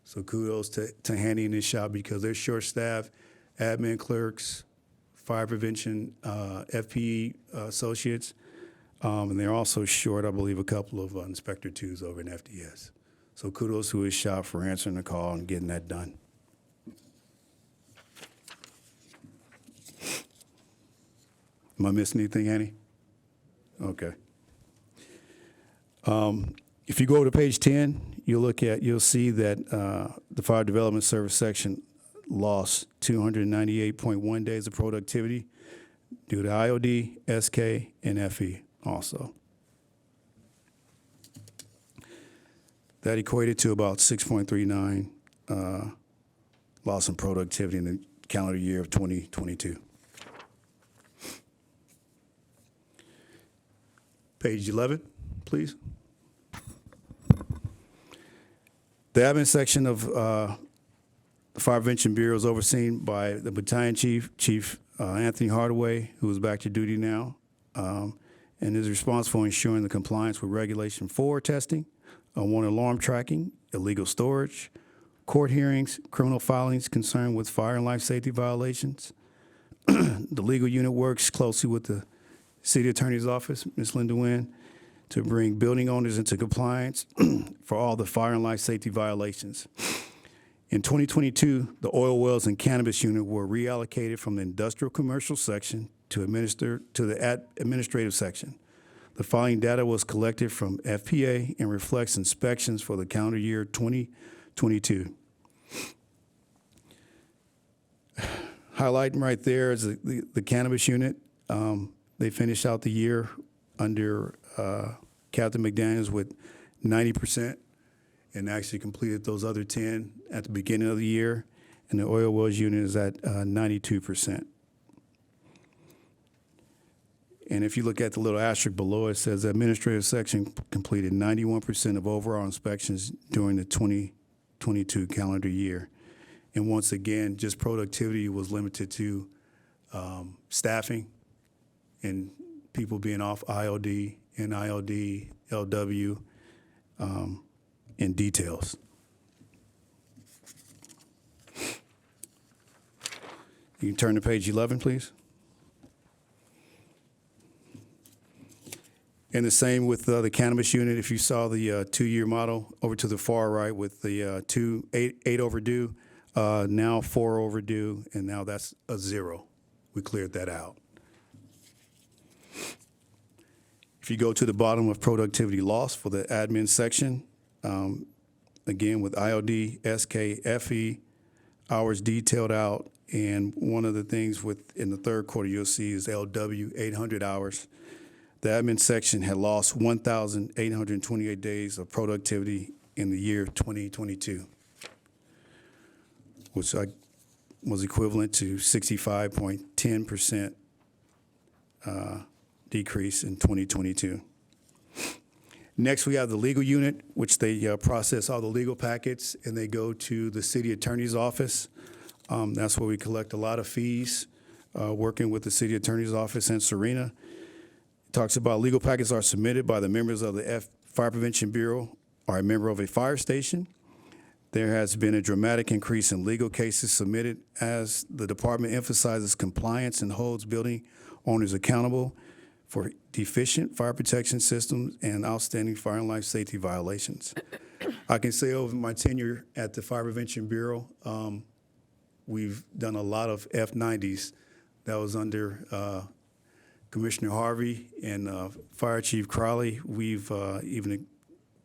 So kudos to Hanny and his shop, because they're short-staffed, admin clerks, fire prevention, FPE associates, and they're also short, I believe, a couple of Inspector 2s over in FDS. So kudos to his shop for answering the call and getting that done. Am I missing anything, Annie? Okay. If you go to page 10, you'll see that the Fire Development Service section lost 298.1 days of productivity due to IOD, SK, and FE also. That equated to about 6.39 loss in productivity in the calendar year of 2022. Page 11, please. The admin section of the Fire Prevention Bureau is overseen by the Battalion Chief Anthony Hardaway, who is back to duty now, and is responsible for ensuring the compliance with Regulation 4 testing, unwanted alarm tracking, illegal storage, court hearings, criminal filings concerned with fire and life safety violations. The legal unit works closely with the City Attorney's Office, Ms. Linda Nguyen, to bring building owners into compliance for all the fire and life safety violations. In 2022, the oil wells and cannabis unit were reallocated from the industrial commercial section to the administrative section. The following data was collected from FPA and reflects inspections for the calendar year 2022. Highlighting right there is the cannabis unit. They finished out the year under Captain McDaniels with 90%, and actually completed those other 10 at the beginning of the year. And the oil wells unit is at 92%. And if you look at the little asterisk below, it says the administrative section completed 91% of overall inspections during the 2022 calendar year. And once again, just productivity was limited to staffing and people being off IOD, NILD, LW, in details. You can turn to page 11, please. And the same with the cannabis unit. If you saw the 2-year model over to the far right with the 8 overdue, now 4 overdue, and now that's a 0. We cleared that out. If you go to the bottom of productivity loss for the admin section, again with IOD, SK, FE, hours detailed out, and one of the things in the third quarter you'll see is LW, 800 hours. The admin section had lost 1,828 days of productivity in the year 2022, which was equivalent to 65.10% decrease in 2022. Next, we have the legal unit, which they process all the legal packets, and they go to the city attorney's office. That's where we collect a lot of fees, working with the city attorney's office in Serena. Talks about legal packets are submitted by the members of the Fire Prevention Bureau or a member of a fire station. There has been a dramatic increase in legal cases submitted as the department emphasizes compliance and holds building owners accountable for deficient fire protection systems and outstanding fire and life safety violations. I can say over my tenure at the Fire Prevention Bureau, we've done a lot of F90s. That was under Commissioner Harvey and Fire Chief Crowley. We've even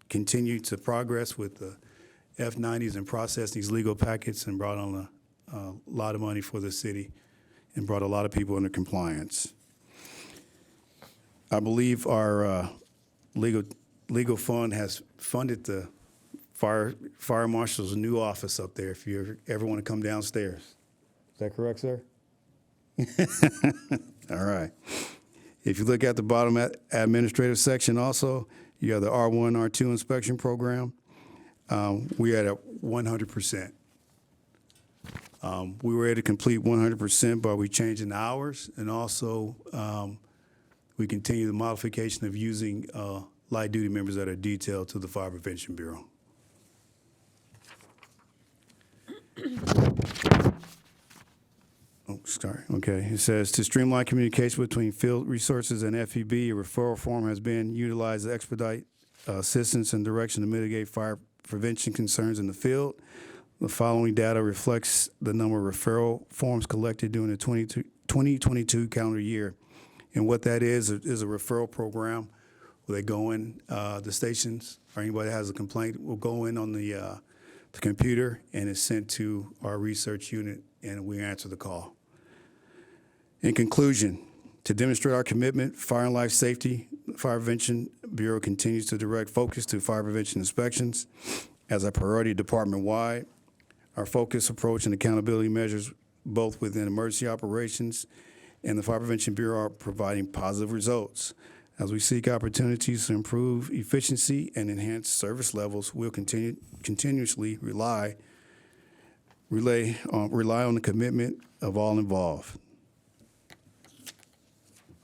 continued to progress with the F90s and process these legal packets and brought on a lot of money for the city and brought a lot of people into compliance. I believe our legal fund has funded the fire marshal's new office up there if you ever want to come downstairs. Is that correct, sir? All right. If you look at the bottom administrative section also, you have the R1, R2 inspection program. We are at 100%. We were able to complete 100% by we changing the hours, and also we continue the modification of using light duty members that are detailed to the Fire Prevention Bureau. Oh, sorry. Okay. It says to streamline communication between field resources and FEB, a referral form has been utilized to expedite assistance and direction to mitigate fire prevention concerns in the field. The following data reflects the number of referral forms collected during the 2022 calendar year. And what that is a referral program where they go in, the stations or anybody that has a complaint will go in on the computer and it's sent to our research unit and we answer the call. In conclusion, to demonstrate our commitment, fire and life safety, the Fire Prevention Bureau continues to direct focus to fire prevention inspections as a priority department-wide. Our focus, approach, and accountability measures both within emergency operations and the Fire Prevention Bureau are providing positive results. As we seek opportunities to improve efficiency and enhance service levels, we'll continuously rely on the commitment of all involved.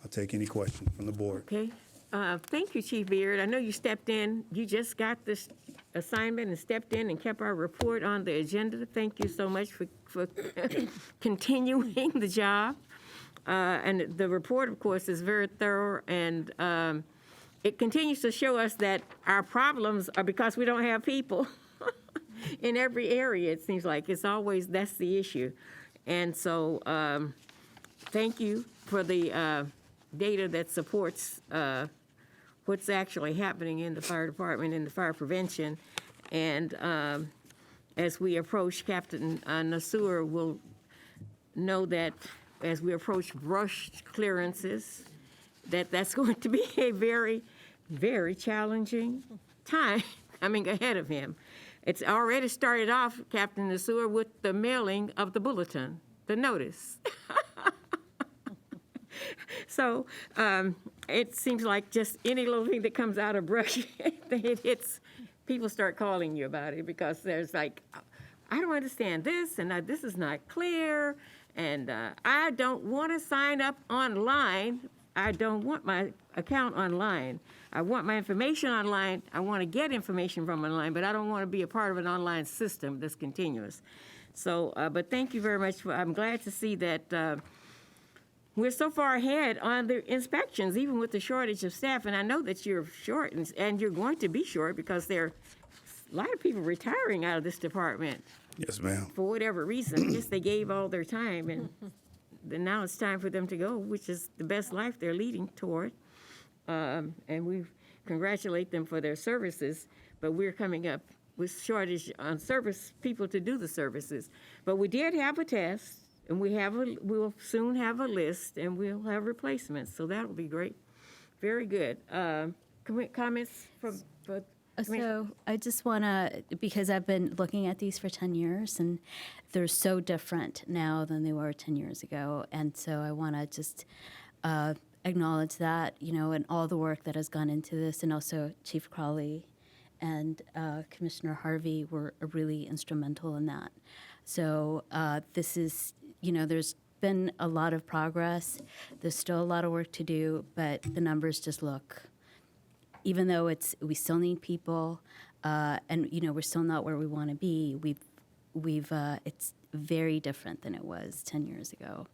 I'll take any questions from the board. Okay. Thank you, Chief Beard. I know you stepped in. You just got this assignment and stepped in and kept our report on the agenda. Thank you so much for continuing the job. And the report, of course, is very thorough, and it continues to show us that our problems are because we don't have people in every area. It seems like it's always that's the issue. And so thank you for the data that supports what's actually happening in the fire department and the fire prevention. And as we approach, Captain Nasur will know that as we approach brush clearances, that's going to be a very, very challenging time coming ahead of him. It's already started off, Captain Nasur, with the mailing of the bulletin, the notice. So it seems like just any little thing that comes out of brush, it hits, people start calling you about it because there's like, I don't understand this, and this is not clear, and I don't want to sign up online I don't want my account online. I want my information online. I want to get information from online, but I don't want to be a part of an online system that's continuous. So, but thank you very much. I'm glad to see that we're so far ahead on the inspections, even with the shortage of staff. And I know that you're short, and you're going to be short because there are a lot of people retiring out of this department Yes, ma'am. for whatever reason. Just they gave all their time, and then now it's time for them to go, which is the best life they're leading toward. And we congratulate them for their services, but we're coming up with shortage on service people to do the services. But we did have a test, and we'll soon have a list, and we'll have replacements, so that'll be great. Very good. Comments from? So I just want to, because I've been looking at these for 10 years, and they're so different now than they were 10 years ago. And so I want to just acknowledge that, and all the work that has gone into this, and also Chief Crowley and Commissioner Harvey were really instrumental in that. So this is, there's been a lot of progress. There's still a lot of work to do, but the numbers just look, even though we still need people, and we're still not where we want to be. It's very different than it was 10 years ago,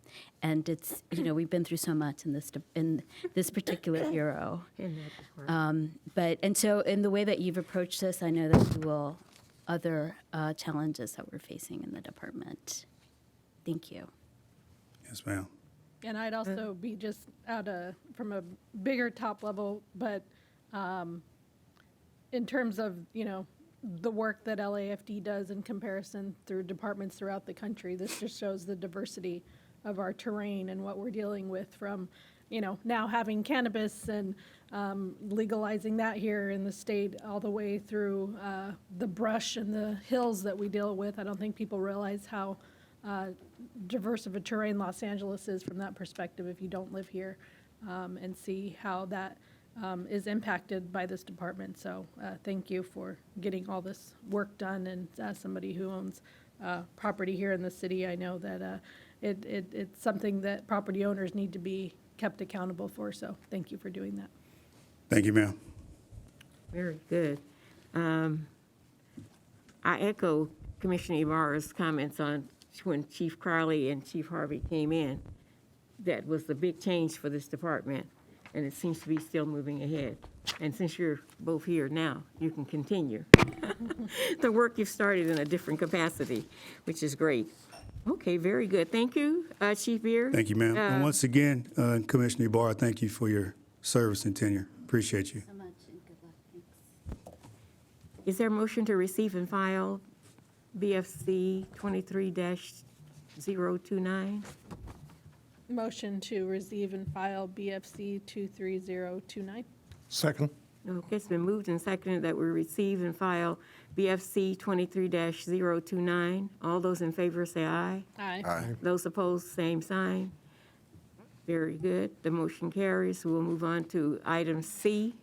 and it's we've been through so much in this particular bureau. And so in the way that you've approached this, I know that you will other challenges that we're facing in the department. Thank you. Yes, ma'am. And I'd also be just from a bigger top level, but in terms of, the work that LAFD does in comparison through departments throughout the country, this just shows the diversity of our terrain and what we're dealing with from, now having cannabis and legalizing that here in the state all the way through the brush and the hills that we deal with. I don't think people realize how diverse of a terrain Los Angeles is from that perspective if you don't live here, and see how that is impacted by this department. So thank you for getting all this work done. And as somebody who owns property here in the city, I know that it's something that property owners need to be kept accountable for. So thank you for doing that. Thank you, ma'am. Very good. I echo Commissioner Ibarra's comments on when Chief Crowley and Chief Harvey came in. That was the big change for this department, and it seems to be still moving ahead. And since you're both here now, you can continue the work you've started in a different capacity, which is great. Okay, very good. Thank you, Chief Beer. Thank you, ma'am. And once again, Commissioner Ibarra, thank you for your service and tenure. Appreciate you. So much, and good luck. Thanks. Is there a motion to receive and file BFC 23-029? Motion to receive and file BFC 23029. Second. Okay, it's been moved and seconded that we receive and file BFC 23-029. All those in favor say aye. Aye. Aye. Those opposed, same sign. Very good. The motion carries. We'll move on to item C.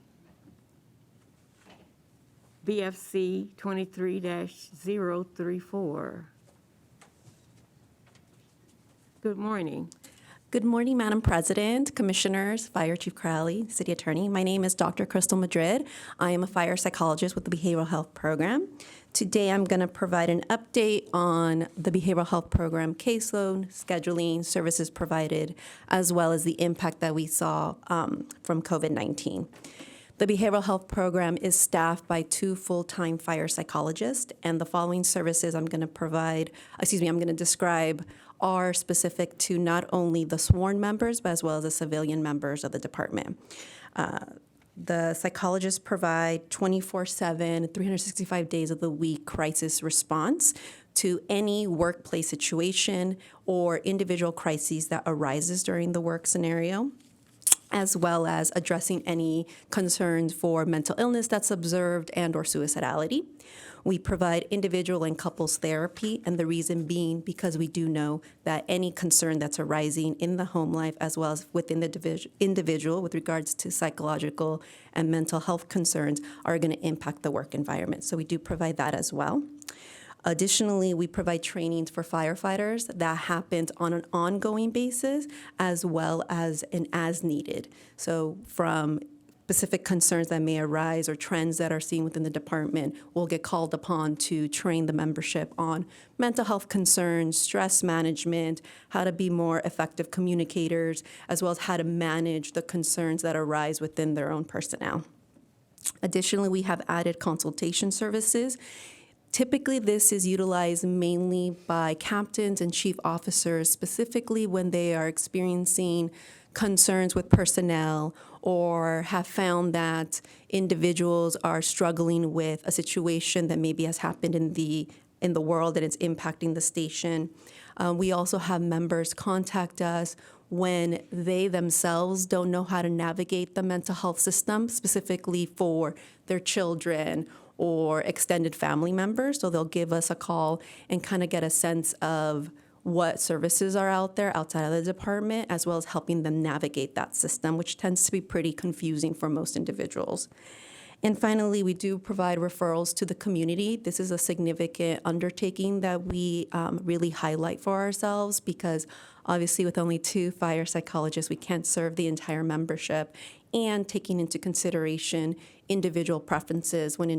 BFC 23-034. Good morning. Good morning, Madam President, Commissioners, Fire Chief Crowley, City Attorney. My name is Dr. Crystal Madrid. I am a fire psychologist with the Behavioral Health Program. Today, I'm going to provide an update on the Behavioral Health Program caseload, scheduling, services provided, as well as the impact that we saw from COVID-19. The Behavioral Health Program is staffed by 2 full-time fire psychologists, and the following services I'm going to describe are specific to not only the sworn members, but as well as the civilian members of the department. The psychologists provide 24/7, 365 days of the week crisis response to any workplace situation or individual crises that arises during the work scenario, as well as addressing any concerns for mental illness that's observed and or suicidality. We provide individual and couples therapy, and the reason being because we do know that any concern that's arising in the home life as well as within the individual with regards to psychological and mental health concerns are going to impact the work environment. So we do provide that as well. Additionally, we provide trainings for firefighters that happens on an ongoing basis as well as an as needed. So from specific concerns that may arise or trends that are seen within the department, we'll get called upon to train the membership on mental health concerns, stress management, how to be more effective communicators, as well as how to manage the concerns that arise within their own personnel. Additionally, we have added consultation services. Typically, this is utilized mainly by captains and chief officers, specifically when they are experiencing concerns with personnel or have found that individuals are struggling with a situation that maybe has happened in the world and it's impacting the station. We also have members contact us when they themselves don't know how to navigate the mental health system, specifically for their children or extended family members. So they'll give us a call and kind of get a sense of what services are out there outside of the department, as well as helping them navigate that system, which tends to be pretty confusing for most individuals. And finally, we do provide referrals to the community. This is a significant undertaking that we really highlight for ourselves because obviously with only 2 fire psychologists, we can't serve the entire membership, and taking into consideration individual preferences when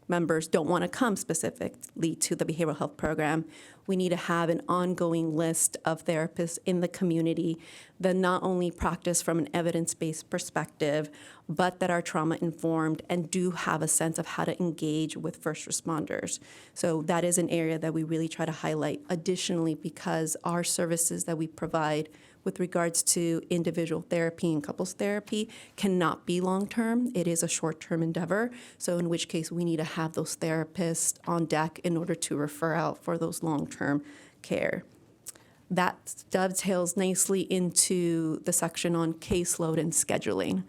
members don't want to come specifically to the behavioral health program. We need to have an ongoing list of therapists in the community that not only practice from an evidence-based perspective, but that are trauma-informed and do have a sense of how to engage with first responders. So that is an area that we really try to highlight. Additionally, because our services that we provide with regards to individual therapy and couples therapy cannot be long-term. It is a short-term endeavor, so in which case we need to have those therapists on deck in order to refer out for those long-term care. That dovetails nicely into the section on caseload and scheduling.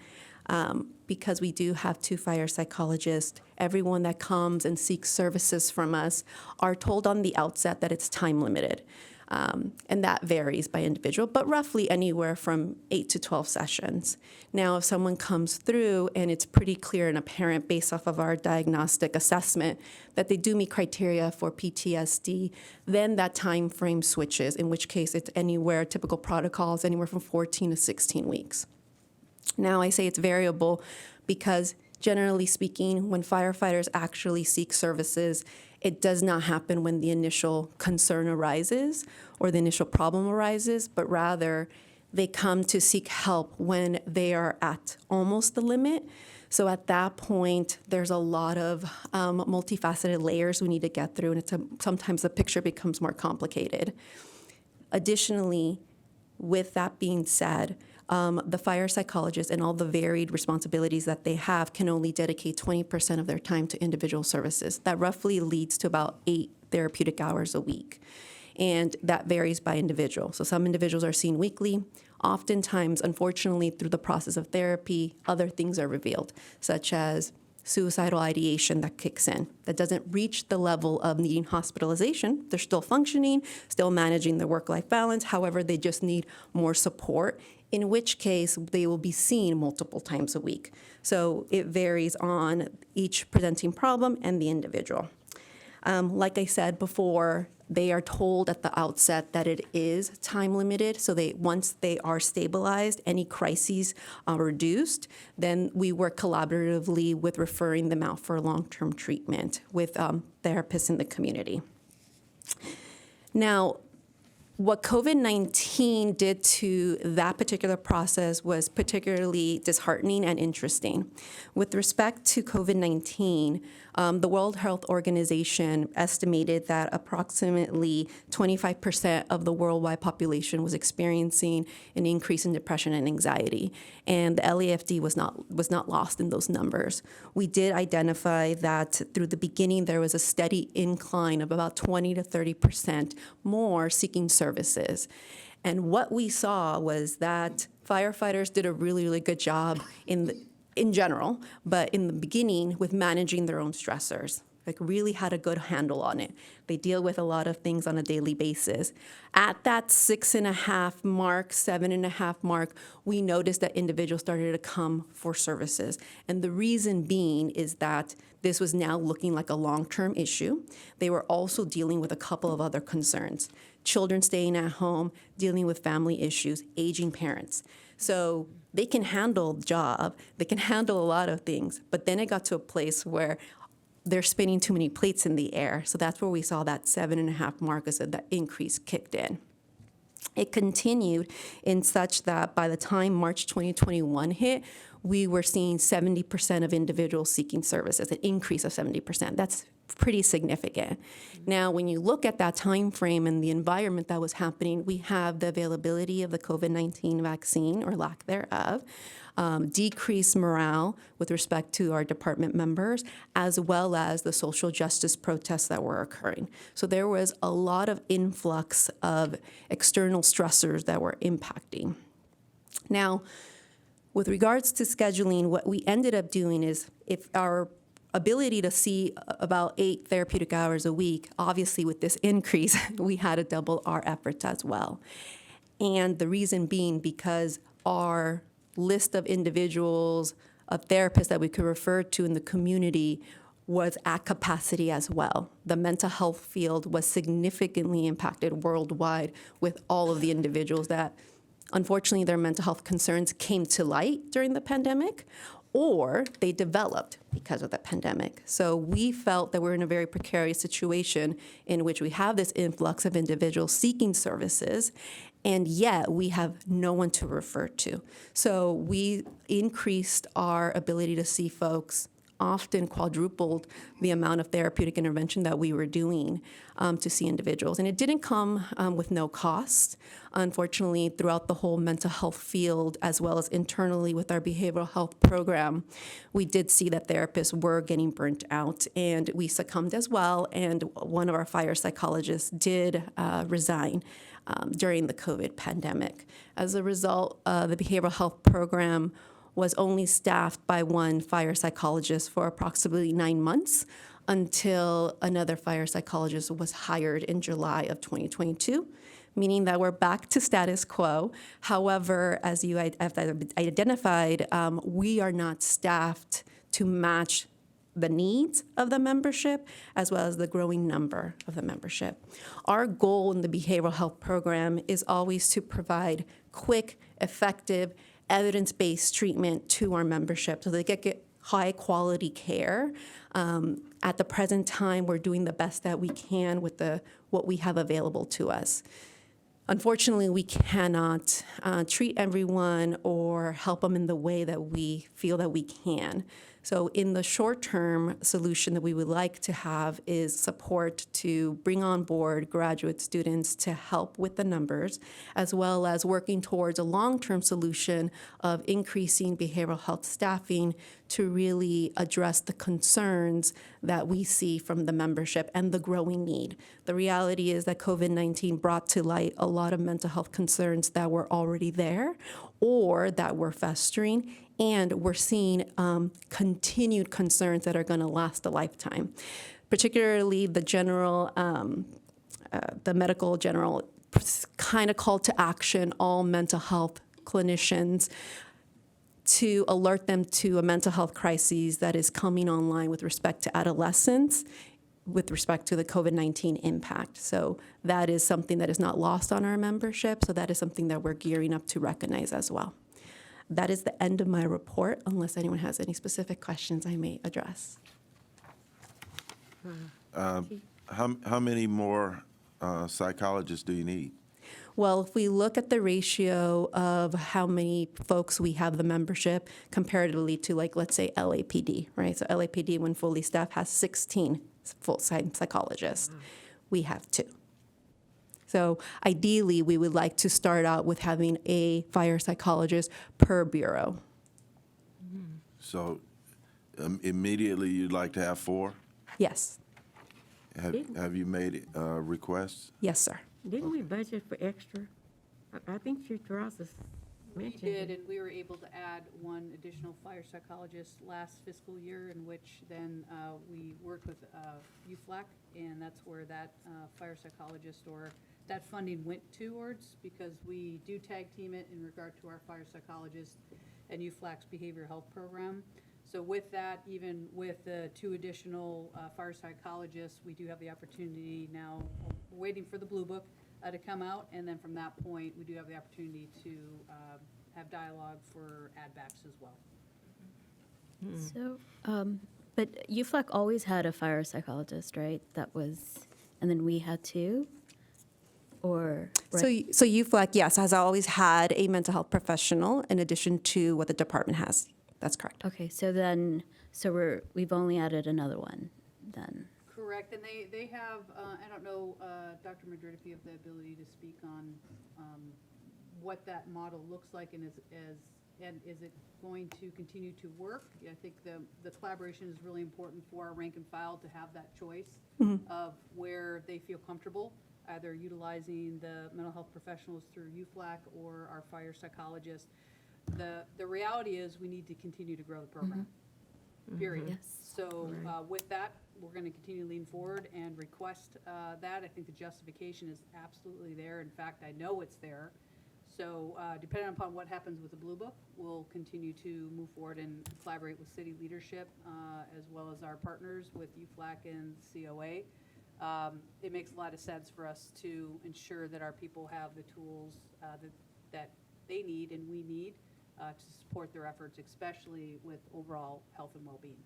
Because we do have 2 fire psychologists, everyone that comes and seeks services from us are told on the outset that it's time limited. And that varies by individual, but roughly anywhere from 8 to 12 sessions. Now, if someone comes through and it's pretty clear and apparent based off of our diagnostic assessment that they do meet criteria for PTSD, then that time frame switches, in which case it's anywhere, typical protocols, anywhere from 14 to 16 weeks. Now, I say it's variable because generally speaking, when firefighters actually seek services, it does not happen when the initial concern arises or the initial problem arises, but rather they come to seek help when they are at almost the limit. So at that point, there's a lot of multifaceted layers we need to get through, and sometimes the picture becomes more complicated. Additionally, with that being said, the fire psychologists and all the varied responsibilities that they have can only dedicate 20% of their time to individual services. That roughly leads to about 8 therapeutic hours a week. And that varies by individual. So some individuals are seen weekly. Oftentimes, unfortunately, through the process of therapy, other things are revealed, such as suicidal ideation that kicks in, that doesn't reach the level of needing hospitalization. They're still functioning, still managing their work-life balance. However, they just need more support, in which case they will be seen multiple times a week. So it varies on each presenting problem and the individual. Like I said before, they are told at the outset that it is time limited. So once they are stabilized, any crises are reduced, then we work collaboratively with referring them out for long-term treatment with therapists in the community. Now, what COVID-19 did to that particular process was particularly disheartening and interesting. With respect to COVID-19, the World Health Organization estimated that approximately 25% of the worldwide population was experiencing an increase in depression and anxiety, and the LAFD was not lost in those numbers. We did identify that through the beginning there was a steady incline of about 20 to 30% more seeking services. And what we saw was that firefighters did a really, really good job in general, but in the beginning with managing their own stressors. like really had a good handle on it. They deal with a lot of things on a daily basis. At that 6.5 mark, 7.5 mark, we noticed that individuals started to come for services. And the reason being is that this was now looking like a long-term issue. They were also dealing with a couple of other concerns. Children staying at home, dealing with family issues, aging parents. So they can handle the job, they can handle a lot of things, but then it got to a place where they're spinning too many plates in the air. So that's where we saw that 7.5 mark as that increase kicked in. It continued in such that by the time March 2021 hit, we were seeing 70% of individuals seeking services, an increase of 70%. That's pretty significant. Now, when you look at that time frame and the environment that was happening, we have the availability of the COVID-19 vaccine or lack thereof, decreased morale with respect to our department members, as well as the social justice protests that were occurring. So there was a lot of influx of external stressors that were impacting. Now, with regards to scheduling, what we ended up doing is if our ability to see about 8 therapeutic hours a week, obviously with this increase, we had to double our efforts as well. And the reason being because our list of individuals, of therapists that we could refer to in the community was at capacity as well. The mental health field was significantly impacted worldwide with all of the individuals that unfortunately their mental health concerns came to light during the pandemic or they developed because of the pandemic. So we felt that we're in a very precarious situation in which we have this influx of individuals seeking services, and yet we have no one to refer to. So we increased our ability to see folks, often quadrupled the amount of therapeutic intervention that we were doing to see individuals. And it didn't come with no cost. Unfortunately, throughout the whole mental health field, as well as internally with our behavioral health program, we did see that therapists were getting burnt out, and we succumbed as well. And one of our fire psychologists did resign during the COVID pandemic. As a result, the behavioral health program was only staffed by one fire psychologist for approximately 9 months until another fire psychologist was hired in July of 2022, meaning that we're back to status quo. However, as you have identified, we are not staffed to match the needs of the membership as well as the growing number of the membership. Our goal in the behavioral health program is always to provide quick, effective, evidence-based treatment to our membership so they get high-quality care. At the present time, we're doing the best that we can with what we have available to us. Unfortunately, we cannot treat everyone or help them in the way that we feel that we can. So in the short-term solution that we would like to have is support to bring on board graduate students to help with the numbers, as well as working towards a long-term solution of increasing behavioral health staffing to really address the concerns that we see from the membership and the growing need. The reality is that COVID-19 brought to light a lot of mental health concerns that were already there or that were festering, and we're seeing continued concerns that are going to last a lifetime. Particularly the general, the medical general kind of called to action all mental health clinicians to alert them to a mental health crisis that is coming online with respect to adolescents, with respect to the COVID-19 impact. So that is something that is not lost on our membership, so that is something that we're gearing up to recognize as well. That is the end of my report, unless anyone has any specific questions I may address. How many more psychologists do you need? Well, if we look at the ratio of how many folks we have the membership comparatively to, like, let's say LAPD, right? So LAPD, when fully staffed, has 16 full-time psychologists. We have 2. So ideally, we would like to start out with having a fire psychologist per bureau. So immediately you'd like to have 4? Yes. Didn't- Have you made requests? Yes, sir. Didn't we budget for extra? I think Chief Ross is We mentioned did, it. and we were able to add one additional fire psychologist last fiscal year, in which then we worked with UFLAC, and that's where that fire psychologist or that funding went towards, because we do tag team it in regard to our fire psychologist and UFLAC's behavioral health program. So with that, even with the 2 additional fire psychologists, we do have the opportunity now, we're waiting for the Blue Book to come out, and then from that point, we do have the opportunity to have dialogue for add-backs as well. So, but UFLAC always had a fire psychologist, right? That was, and then we had 2? Or, So, right? so UFLAC, yes, has always had a mental health professional in addition to what the department has. That's correct. Okay, so then, we've only added another one then. Correct, and they have, I don't know, Dr. Madrid, if you have the ability to speak on what that model looks like, and is it going to continue to work? I think the collaboration is really important for our rank and file to have that choice of where they feel comfortable, either utilizing the mental health professionals through UFLAC or our fire psychologist. The reality is we need to continue to grow the program, period. Yes. So with that, we're going to continue to lean forward and request that. I think the justification is absolutely there. In fact, I know it's there. So depending upon what happens with the Blue Book, we'll continue to move forward and collaborate with city leadership as well as our partners with UFLAC and COA. It makes a lot of sense for us to ensure that our people have the tools that they need and we need to support their efforts, especially with overall health and well-being.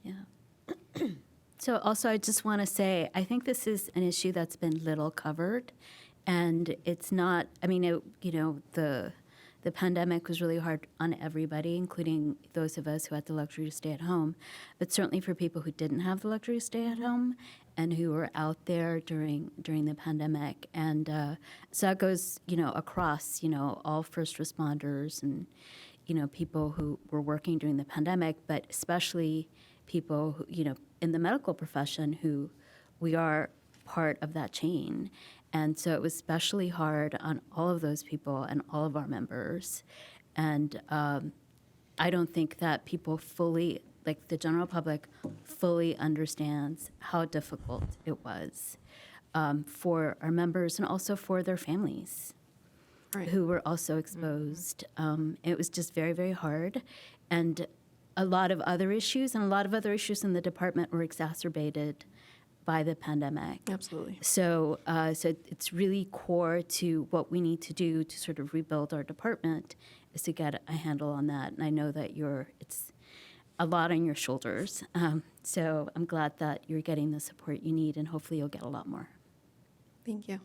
Yeah. So also, I just want to say, I think this is an issue that's been little covered, and it's not. I mean, the pandemic was really hard on everybody, including those of us who had the luxury to stay at home. But certainly for people who didn't have the luxury to stay at home and who were out there during the pandemic, and so that goes, across, all first responders and, people who were working during the pandemic, but especially people who, in the medical profession, who we are part of that chain. And so it was especially hard on all of those people and all of our members. And I don't think that people fully, like the general public, fully understands how difficult it was for our members and also for their families. Right. Who were also exposed. It was just very, very hard. And a lot of other issues in the department were exacerbated by the pandemic. Absolutely. So it's really core to what we need to do to sort of rebuild our department is to get a handle on that. And I know that it's a lot on your shoulders. So I'm glad that you're getting the support you need, and hopefully you'll get a lot more. Thank you.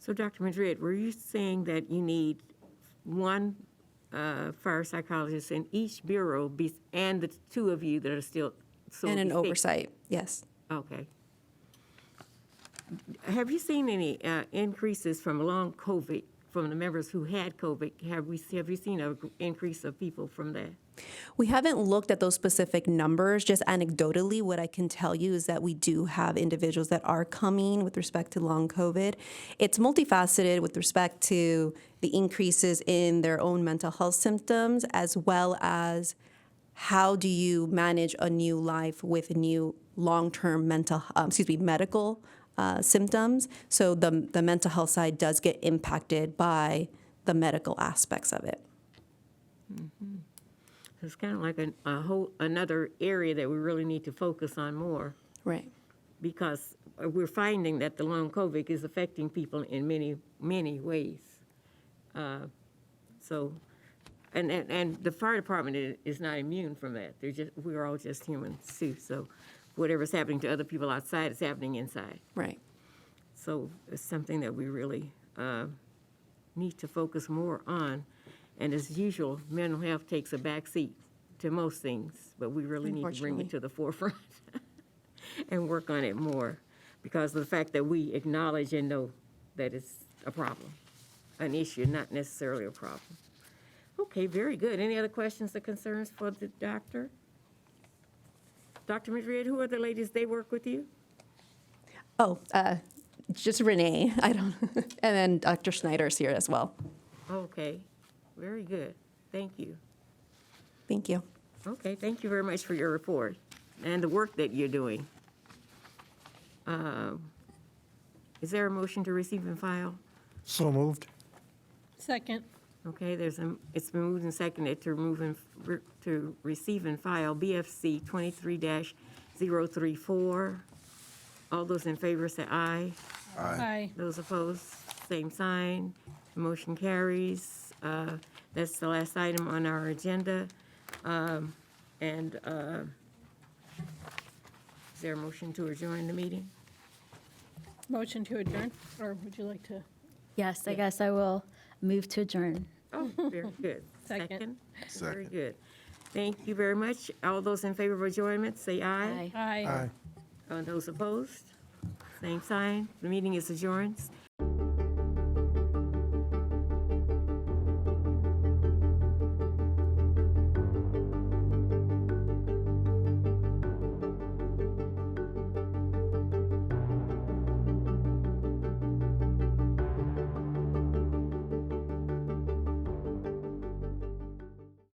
So, Dr. Madrid, were you saying that you need one fire psychologist in each bureau and the 2 of you that are still... And an oversight, yes. Okay. Have you seen any increases from long COVID, from the members who had COVID? Have you seen an increase of people from that? We haven't looked at those specific numbers. Just anecdotally, what I can tell you is that we do have individuals that are coming with respect to long COVID. It's multifaceted with respect to the increases in their own mental health symptoms, as well as how do you manage a new life with new long-term medical symptoms. So the mental health side does get impacted by the medical aspects of it. Mm-hmm. It's kind of like another area that we really need to focus on more. Right. Because we're finding that the long COVID is affecting people in many, many ways. And the fire department is not immune from that. We're all just humans too. So whatever's happening to other people outside is happening inside. Right. So it's something that we really need to focus more on. And as usual, mental health takes a back seat to most things, but we really need to bring it to the forefront and work on it more because of the fact that we acknowledge and know that it's a problem, an issue, not necessarily a problem. Okay, very good. Any other questions or concerns for the doctor? Dr. Madrid, who are the ladies they work with you? Oh, just Renee. I don't. And then Dr. Schneider's here as well. Okay. very good. Thank you. Thank you. Okay, thank you very much for your report and the work that you're doing. Is there a motion to receive and file? So moved. Second. Okay, it's been moved and seconded to to receive and file BFC 23-034. All those in favor say aye. Aye. Those opposed, same sign. The motion carries. That's the last item on our agenda. Is there a motion to adjourn the meeting? Motion to adjourn, or would you like to? Yes, I guess I will move to adjourn. Oh, very good. Second. Very good. Thank you very much. All those in favor of adjournment, say aye. Aye. Those opposed, same sign. The meeting is adjourned.